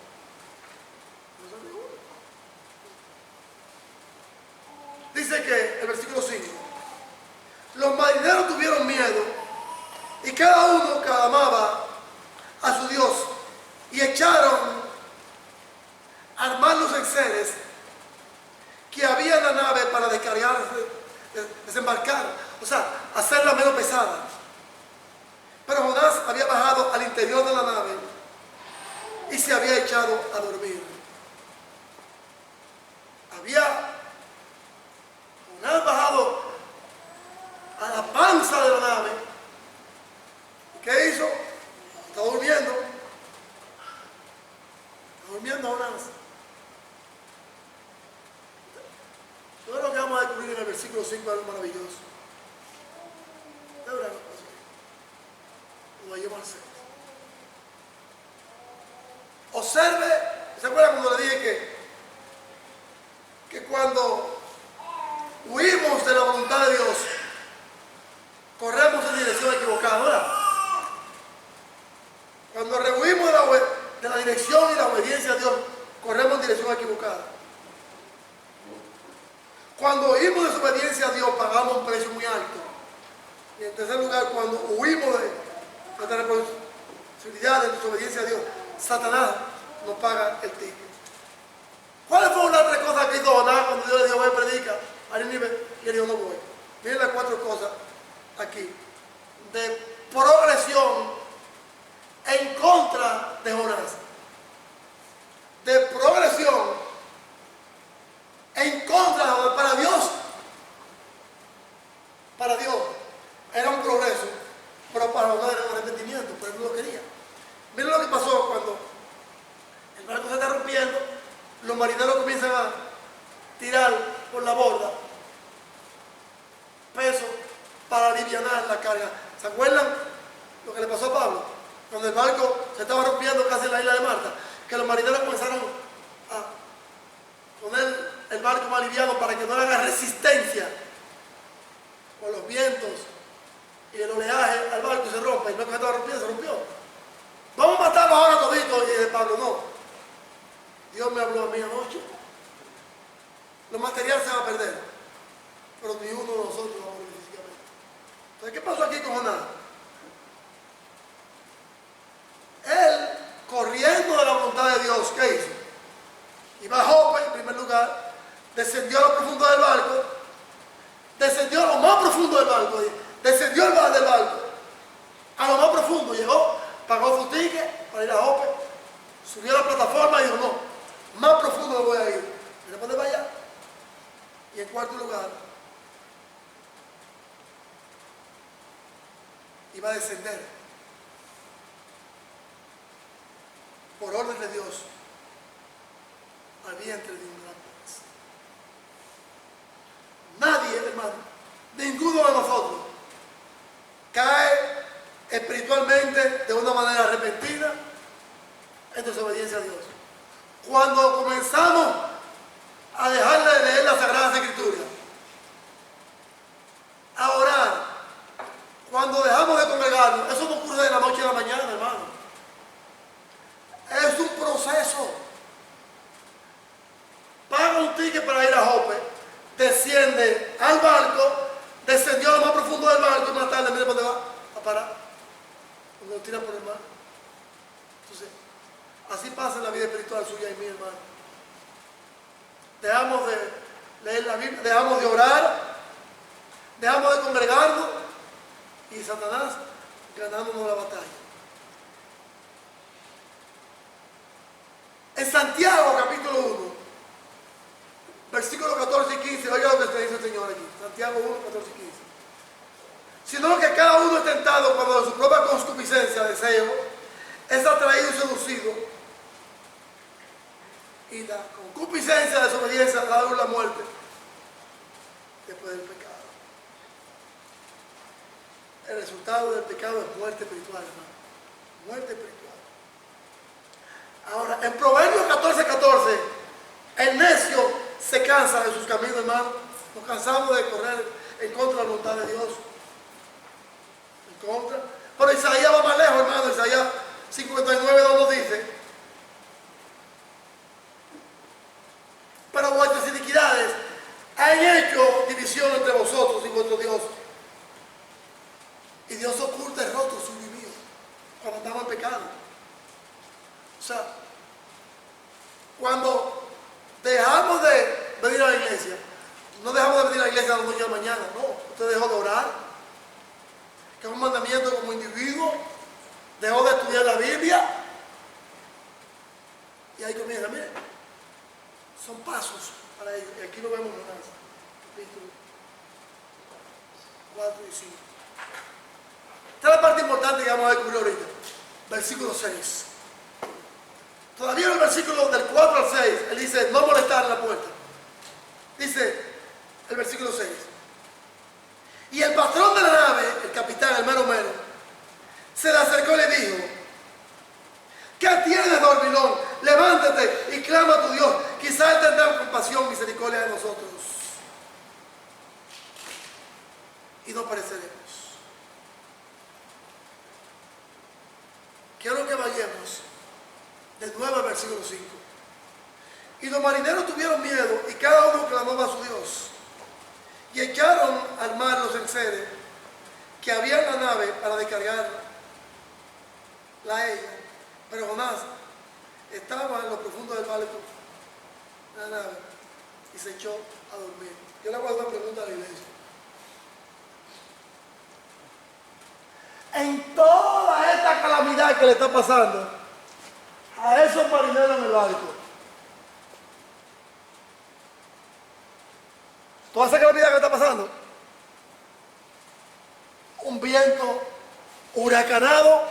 No se reúnen. Dice que el versículo 5, los marineros tuvieron miedo y cada uno clamaba a su Dios y echaron a armar los enseres que había en la nave para descargarse, desembarcar, o sea, hacerla menos pesada. Pero Jonás había bajado al interior de la nave y se había echado a dormir. Jonás bajado a la panza de la nave. ¿Qué hizo? Está durmiendo. Está durmiendo Jonás. Todo lo que vamos a descubrir en el versículo 5 es algo maravilloso. De verdad, lo va a llevar a ser. Observe, ¿se acuerdan cuando le dije que cuando huimos de la voluntad de Dios, corremos en dirección equivocada, ¿verdad? Cuando rehuimos de la dirección y la obediencia a Dios, corremos en dirección equivocada. Cuando huimos de su obediencia a Dios, pagamos un precio muy alto. Y en tercer lugar, cuando huimos de nuestra responsabilidad, de nuestra obediencia a Dios, Satanás nos paga el ticket. ¿Cuáles fueron las tres cosas que hizo Jonás cuando Dios le dijo, ve, predica a Nínive? Y él dijo, no voy. Miren las cuatro cosas aquí. De progresión en contra de Jonás. De progresión en contra de Jonás. Para Dios era un progreso, pero para Jonás era un arrepentimiento, pero él no lo quería. Miren lo que pasó cuando el barco se está rompiendo, los marineros comienzan a tirar por la borda peso para aliviar la carga. ¿Se acuerdan lo que le pasó a Pablo? Cuando el barco se estaba rompiendo casi en la isla de Malta, que los marineros comenzaron a poner el barco más liviano para que no le haga resistencia con los vientos y el oleaje al barco y se rompa. Y no que se estaba rompiendo, se rompió. Vamos a matarlos ahora toditos. Y dice Pablo, no. Dios me habló a mí anoche. Los materiales se van a perder, pero ni uno de nosotros va a morir físicamente. Entonces, ¿qué pasó aquí con Jonás? Él, corriendo de la voluntad de Dios, ¿qué hizo? Iba a Jope en primer lugar, descendió a lo profundo del barco, descendió a lo más profundo del barco, descendió al bar del barco tickets para ir a Jope, subió a la plataforma y dijo, no, más profundo me voy a ir. Mira para dónde vaya. Y en cuarto lugar, iba a descender por orden de Dios al vientre de un gran pez. Nadie, hermano, ninguno de nosotros cae espiritualmente de una manera repentina en desobediencia a Dios. Cuando comenzamos a dejar de leer las Sagradas Escrituras, a orar, cuando dejamos de congregarnos, eso no ocurre de la noche a la mañana, hermano. Es un proceso. Paga un ticket para ir a Jope, desciende al barco, descendió a lo más profundo del barco y más tarde, mire para dónde va a parar, donde lo tira por el mar. Entonces, así pasa en la vida espiritual suya y mía, hermano. Dejamos de leer la Biblia, dejamos de orar, dejamos de congregarnos y Satanás ganándonos la batalla. En Santiago capítulo 1, versículos 14 y 15, oiga lo que te dice el Señor aquí. Santiago 1, 14 y 15. Sino que cada uno es tentado cuando de su propia concupiscencia, deseo, es atraído y seducido. Y la concupiscencia, la desobediencia, da la muerte después del pecado. El resultado del pecado es muerte espiritual, hermano. Muerte espiritual. Ahora, en Proverbios 14:14, el necio se cansa de sus caminos, hermano. Nos cansamos de correr en contra de la voluntad de Dios. En contra. Pero Isaías va más lejos, hermano. Isaías 59:2 nos dice: pero vuestras iniquidades han hecho división entre vosotros y vuestro Dios. Y Dios oculta el rostro suyo y mío cuando andamos en pecado. O sea, cuando dejamos de venir a la iglesia, no dejamos de venir a la iglesia a las 8 de la mañana, no. Usted dejó de orar, que es un mandamiento como individuo, dejó de estudiar la Biblia, y ahí comienza, miren, son pasos para ello. Y aquí lo vemos en Jonás, capítulo 4 y 5. Esta es la parte importante que vamos a descubrir ahorita. Versículo 6. Todavía en el versículo del 4 al 6, él dice, no molestar en la puerta. Dice el versículo 6. Y el patrón de la nave, el capitán, el mero mero, se le acercó y le dijo: ¿qué tienes, dormilón? Levántate y clama a tu Dios. Quizá él tendrá compasión, misericordia de nosotros. Y no pereceremos. Quiero que vayamos del 9 al versículo 5. Y los marineros tuvieron miedo y cada uno clamaba a su Dios. Y echaron al mar los enseres que había en la nave para descargar la ella. Pero Jonás estaba en lo profundo del barco, en la nave, y se echó a dormir. Yo le hago una pregunta a la iglesia. En toda esta calamidad que le está pasando a esos marineros en el barco, toda esa calamidad que le está pasando, un viento huracanado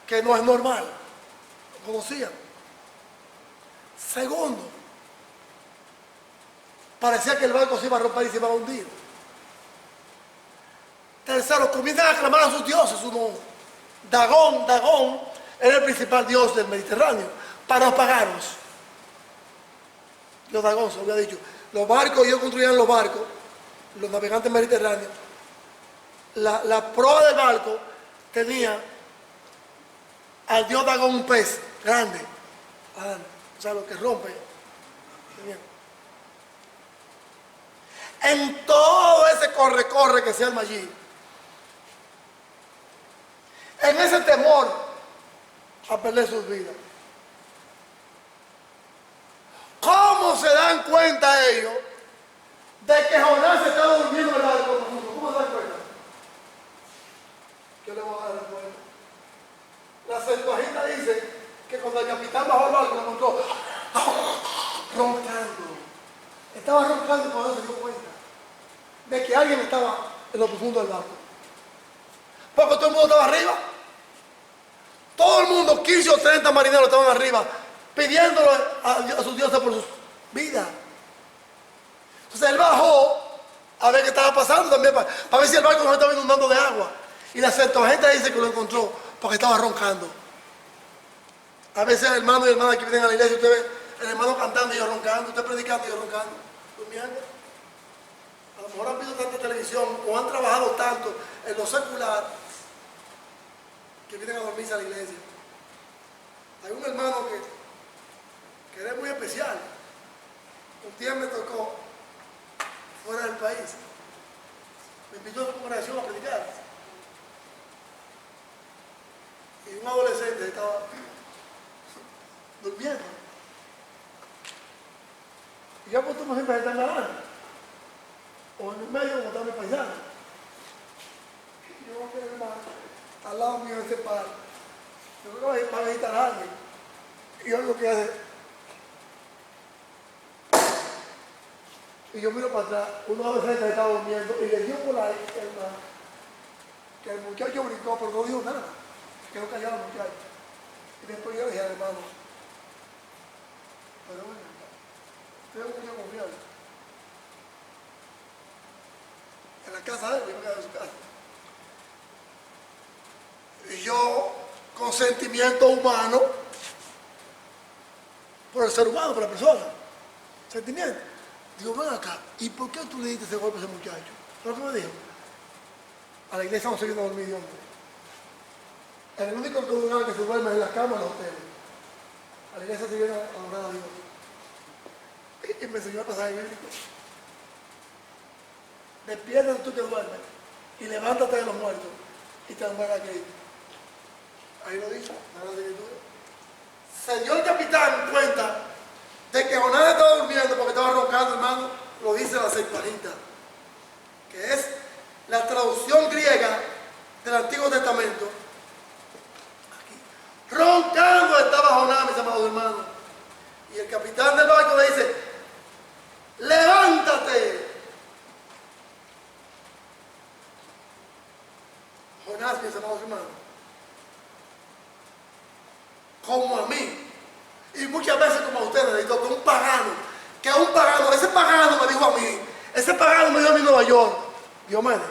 que no es normal, lo conocían. Segundo, parecía que el barco se iba a romper y se iba a hundir. Tercero, comienzan a clamar a sus dioses, su nombre. Dagón era el principal dios del Mediterráneo, para paganos. Dios Dagón, se lo había dicho. Los barcos, ellos construían los barcos, los navegantes mediterráneos. La proa del barco tenía al dios Dagón, un pez grande, o sea, lo que rompe. En todo ese corre que se arma allí, en ese temor a perder sus vidas, ¿cómo se dan cuenta ellos de que Jonás estaba durmiendo en el barco profundo? ¿Cómo se dan cuenta? ¿Qué le voy a dar la cuenta? La Septuaginta dice que cuando el capitán bajó al barco lo encontró roncando. Estaba roncando y por eso se dio cuenta de que alguien estaba en lo profundo del barco. Porque todo el mundo estaba arriba. Todo el mundo, 15 o 30 marineros estaban arriba, pidiéndole a sus dioses por sus vidas. Entonces él bajó a ver qué estaba pasando también, para ver si el barco no estaba inundando de agua. Y la Septuaginta dice que lo encontró porque estaba roncando. A veces hermanos y hermanas que vienen a la iglesia, usted ve el hermano cantando y yo roncando, usted predicando y yo roncando, durmiendo. A lo mejor han visto tanta televisión o han trabajado tanto en lo secular que vienen a dormirse a la iglesia. Hay un hermano que era muy especial. Un día me tocó fuera del país. Me invitó a su congregación a predicar. Y un adolescente estaba durmiendo. Y yo acostumbro siempre a estar en la lana, o en el medio como estaba mi paisano. Y yo veo que el hermano al lado mío en ese par. Yo creo que va a visitar a alguien. Y yo lo que hace. Y yo miro para atrás, uno adolescente estaba durmiendo y le dio por ahí que el muchacho brincó, pero no dijo nada. Se quedó callado el muchacho. Y después yo le dije al hermano, pero bueno, usted es un muchacho confiable. En la casa de él, yo me quedé en su casa. Y yo, con sentimiento humano, por el ser humano, por la persona, sentimiento. Digo, ven acá, ¿y por qué tú le diste ese golpe a ese muchacho? ¿Sabes lo que me dijo? A la iglesia no se viene a dormir, hombre. El único lugar que se duerme es en la cama en los hoteles. A la iglesia se viene a adorar a Dios. Y me enseñó a pasar el bíblico. Despiértate tú que duermes y levántate de los muertos y te muera a Cristo. Ahí lo dice, nada de escritura. Se dio el capitán cuenta de que Jonás estaba durmiendo porque estaba roncando, hermano. Lo dice la Septuaginta, que es la traducción griega del Antiguo Testamento. Aquí. Roncando estaba Jonás, mis amados hermanos. Y el capitán del barco le dice, levántate. Jonás, mis amados hermanos, como a mí, y muchas veces como a ustedes, digo, que un pagano, ese pagano me dijo a mí, ese pagano me dijo a mí en Nueva York, Diomedes,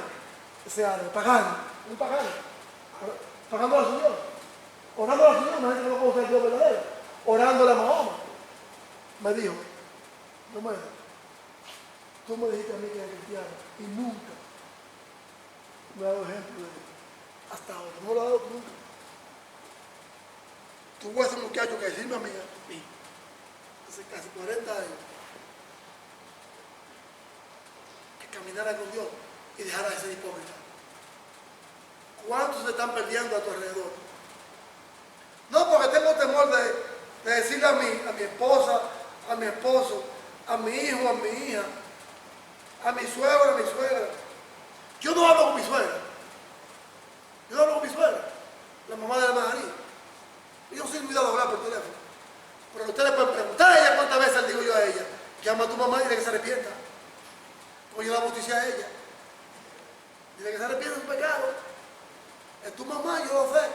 ese área, pagano, un pagano, pagando al Señor, orando al Señor, una gente que no conoce al Dios verdadero, orándole a Mahoma, me dijo, Diomedes, tú me dijiste a mí que era cristiano, y nunca me ha dado ejemplo de ti, hasta ahora, no me lo ha dado nunca. Tuvo ese muchacho que decirme a mí, hace casi 40 años, que caminara con Dios y dejara de ser hipócrita. ¿Cuántos se están perdiendo a tu alrededor? No, porque tengo temor de decirle a mi esposa, a mi esposo, a mi hijo, a mi hija, a mi suegro, a mi suegra. Yo no hablo con mi suegra. Yo no hablo con mi suegra, la mamá de la María. Yo soy cuidado de hablar por teléfono. Pero ustedes pueden preguntar a ella cuántas veces le digo yo a ella, llama a tu mamá y dile que se arrepienta. Porque yo la bauticé a ella. Dile que se arrepienta de su pecado. Es tu mamá, yo lo sé.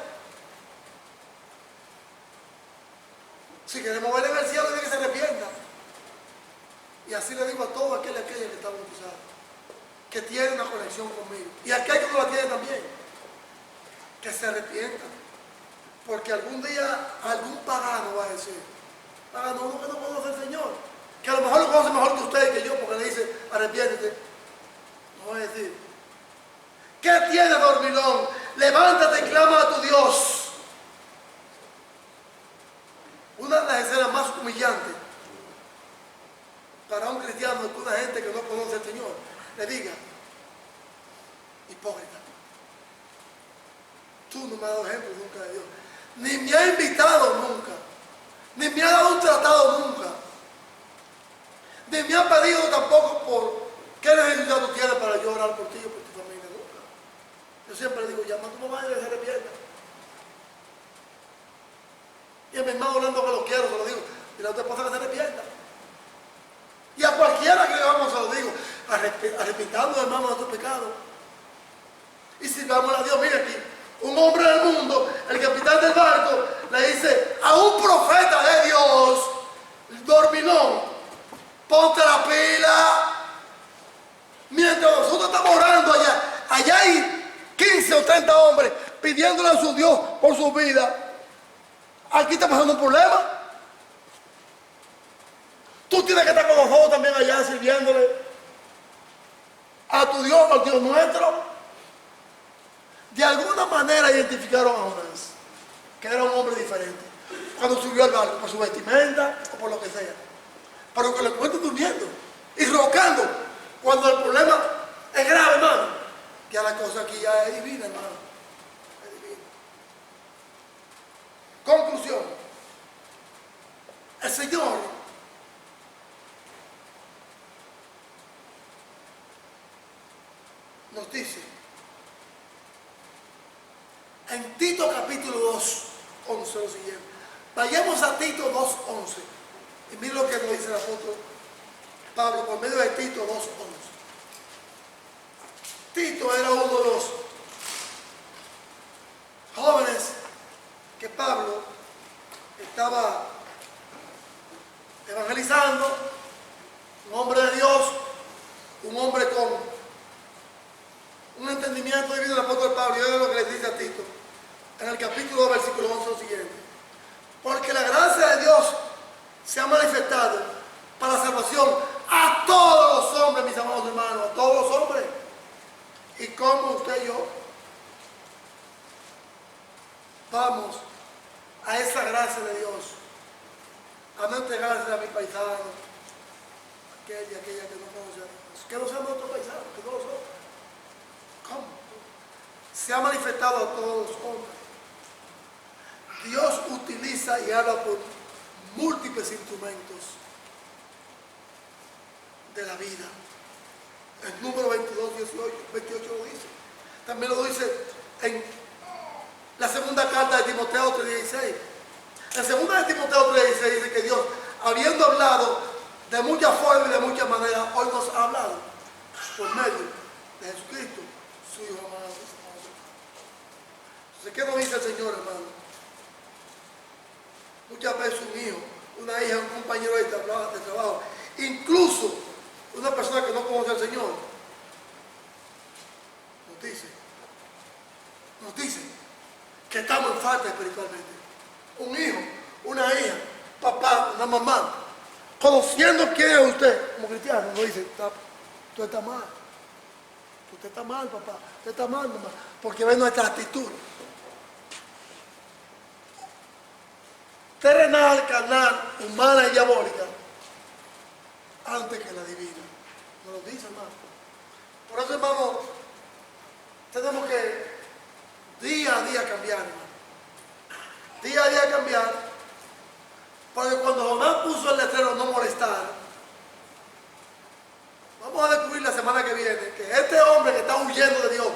Si queremos verle en el cielo, dile que se arrepienta. Y así le digo a todo aquel y aquella que está bautizado, que tiene una conexión conmigo. Y aquel que no la tiene también, que se arrepienta. Porque algún día algún pagano va a decir, pagano, uno que no conoce al Señor, que a lo mejor lo conoce mejor que usted y que yo, porque le dice, arrepiéntete. No va a decir, ¿qué tienes, dormilón? Levántate y clama a tu Dios. Una de las escenas más humillantes para un cristiano es que una gente que no conoce al Señor le diga, hipócrita, tú no me has dado ejemplo nunca de Dios. Ni me ha invitado nunca, ni me ha dado un tratado nunca, ni me ha pedido tampoco por qué necesidad tú tienes para yo orar por ti o por tu familia, nunca. Yo siempre le digo, llama a tu mamá y se arrepienta. Y a mi hermano Orlando que lo quiero, se lo digo. Y a tu esposa que se arrepienta. Y a cualquiera que le vamos se lo digo. Arrepintando, hermano, de tu pecado. Y sirvamos a Dios. Mira aquí, un hombre del mundo, el capitán del barco, le dice a un profeta de Dios, dormilón, ponte la pila. Mientras nosotros estamos orando allá hay 15 o 30 hombres pidiéndole a su Dios por su vida. Aquí está pasando un problema. Tú tienes que estar con nosotros también allá sirviéndole a tu Dios, al Dios nuestro. De alguna manera identificaron a Jonás, que era un hombre diferente, cuando subió al barco, por su vestimenta o por lo que sea. Pero que lo encuentren durmiendo y rocando, cuando el problema es grave, hermano. Ya la cosa aquí ya es divina, hermano. Es divina. Conclusión. El Señor nos dice en Tito capítulo 2, 11 lo siguiente. Vayamos a Tito 2, 11. Y mira lo que nos dice el apóstol Pablo por medio de Tito 2, 11. Tito era uno de los jóvenes que Pablo estaba evangelizando, un hombre de Dios, un hombre con un entendimiento divino del apóstol Pablo. Y oiga lo que le dice a Tito en el capítulo 2, versículo 11 lo siguiente: porque la gracia de Dios se ha manifestado para la salvación a todos los hombres, mis amados hermanos, a todos los hombres. Y como usted y yo vamos a esa gracia de Dios, a no entregarse a mi paisano, aquella que no conoce a Dios, que no sean nuestros paisanos, que no lo son. ¿Cómo? Se ha manifestado a todos los hombres. Dios utiliza y habla por múltiples instrumentos de la vida. El número 28 lo dice. También lo dice en la segunda carta de Timoteo 3:16. En segunda de Timoteo 3:16 dice que Dios, habiendo hablado de muchas formas y de muchas maneras, hoy nos ha hablado por medio de Jesucristo, su Hijo amado. Entonces, ¿qué nos dice el Señor, hermano? Muchas veces un hijo, una hija, un compañero de trabajo, incluso una persona que no conoce al Señor, nos dice que estamos en falta espiritualmente. Un hijo, una hija, papá, una mamá, conociendo quién es usted como cristiano, nos dice: tú estás mal. Usted está mal, papá. Usted está mal, mamá. Porque ve nuestra actitud terrenal, carnal, humana y diabólica antes que la divina. Nos lo dice, hermano. Por eso, hermano, tenemos que día a día cambiar, hermano. Día a día cambiar. Porque cuando Jonás puso el letrero no molestar, vamos a descubrir la semana que viene que este hombre que está huyendo de Dios,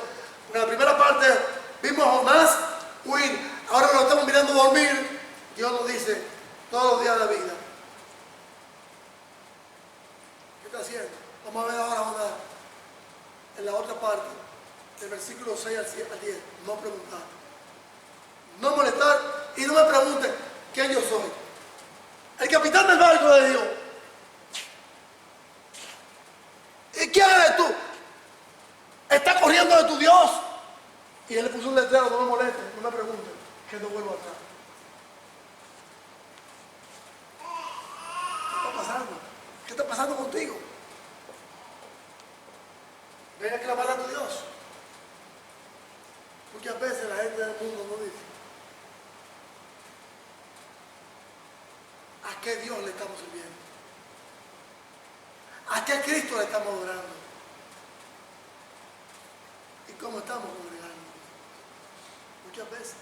en la primera parte vimos a Jonás huir, ahora lo estamos mirando dormir. Dios nos dice todos los días de la vida: ¿qué está haciendo? Vamos a ver ahora Jonás en la otra parte del versículo 6 al 10. No preguntar, no molestar y no me pregunten quién yo soy. El capitán del barco de Dios. ¿Y quién eres tú? Estás corriendo de tu Dios. Y él le puso un letrero: no me moleste, no me pregunte, que no vuelvo atrás. ¿Qué está pasando? ¿Qué está pasando contigo? Ven a clamar a tu Dios. Muchas veces la gente del mundo no dice: ¿a qué Dios le estamos sirviendo? ¿A qué Cristo le estamos adorando? ¿Y cómo estamos congregando? Muchas veces.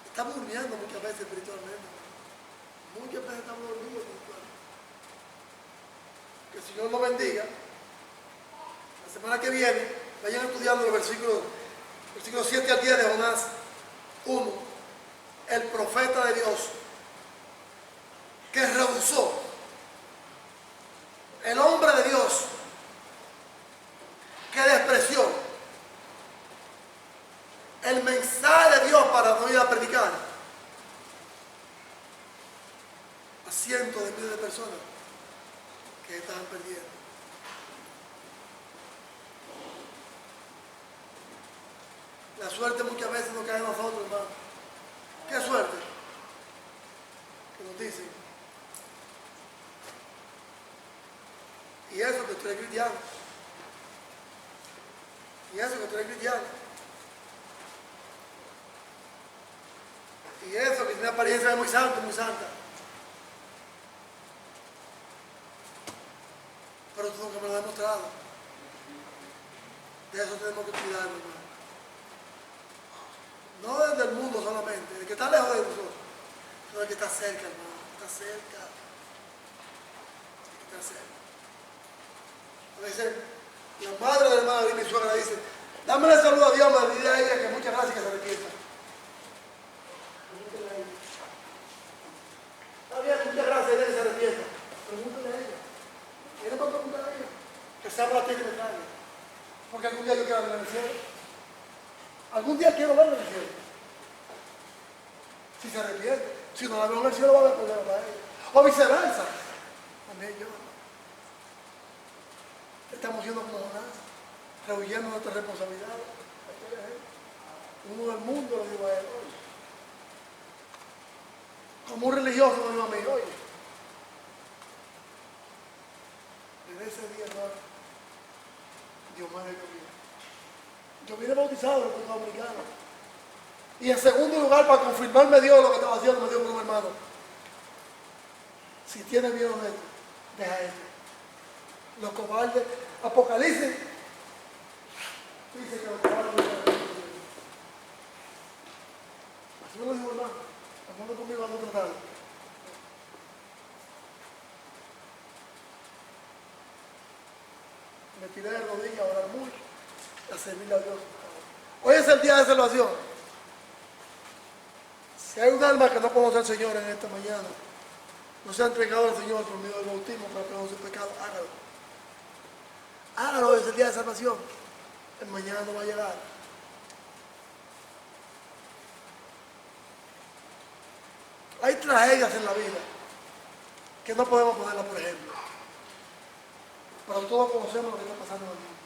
Estamos durmiendo muchas veces espiritualmente. Muchas veces estamos dormidos espiritualmente. Que el Señor nos bendiga. La semana que viene vayan estudiando los versículos 7 al 10 de Jonás 1. el profeta de Dios que rehusó, el hombre de Dios que despreció el mensaje de Dios para no ir a predicar a cientos de miles de personas que estaban perdiendo. La suerte muchas veces no cae en nosotros, hermano. ¿Qué suerte? Que nos dicen. Y eso que tú eres cristiano. Y eso que tú eres cristiano. Y eso que tiene apariencia de muy santo, muy santa. Pero tú nunca me lo has demostrado. De eso tenemos que cuidarnos, hermano. No desde el mundo solamente, el que está lejos de nosotros, sino el que está cerca, hermano. Está cerca. Está cerca. Dice, la madre de la hermana de mi suegra dice, dame el saludo a Dios, me dile a ella que muchas gracias que se arrepienta. Pregúntale a ella. Está bien, muchas gracias, ella que se arrepienta. Pregúntale a ella. ¿Quiere para preguntar a ella? Que sea para ti que me traiga. Porque algún día yo quiero verla en el cielo. Algún día quiero verla en el cielo. Si se arrepiente. Si no la veo en el cielo, va a haber problema para ella. O viceversa. También yo. Estamos siendo como Jonás, rehuyendo nuestras responsabilidades. Uno del mundo le digo a él, oye. Como un religioso me dijo a mí, oye. Desde ese día, hermano, Dios me dio vida. Yo vine bautizado en el pueblo dominicano. Y en segundo lugar, para confirmarme Dios lo que estaba haciendo, me dio con un hermano. Si tienes miedo de esto, deja esto. Los cobardes, Apocalipsis, dice que los cobardes no van a ver. Así me lo dijo hermano, hermano conmigo ando tratando. Me tiré de rodillas a orar mucho, a servirle a Dios. Hoy es el día de salvación. Si hay un alma que no conoce al Señor en esta mañana, no se ha entregado al Señor por medio del bautismo para que no su pecado, hágalo. Hágalo, hoy es el día de salvación. El mañana no va a llegar. Hay tragedias en la vida que no podemos ponerlas por ejemplo. Pero todos conocemos lo que está pasando en el mundo.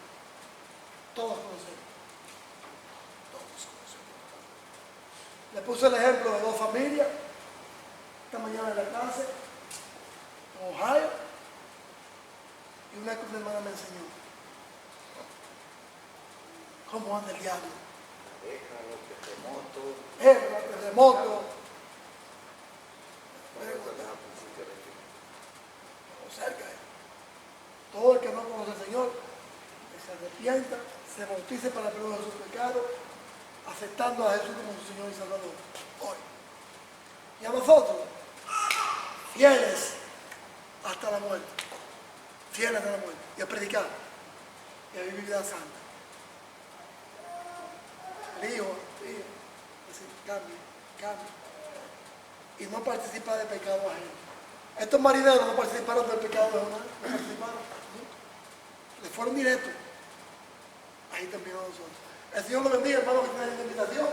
Todos conocemos. Todos conocemos. Le puse el ejemplo de dos familias. Esta mañana en la clase, en Ohio. Y una hermana me enseñó cómo anda el diablo. Los terremotos. Cerca. Todo el que no conoce al Señor, que se arrepienta, se bautice para el perdón de sus pecados, aceptando a Jesús como su Señor y Salvador. Hoy. Y a nosotros, fieles hasta la muerte. Fieles hasta la muerte. Y a predicar. Y a vivir vida santa. El hijo, decir, cambie. Y no participar de pecado ajeno. Estos marineros no participaron del pecado de Jonás, no participaron. ¿No? Les fueron directos. Ahí terminó nosotros. El Señor lo bendiga, hermano, que tiene la invitación.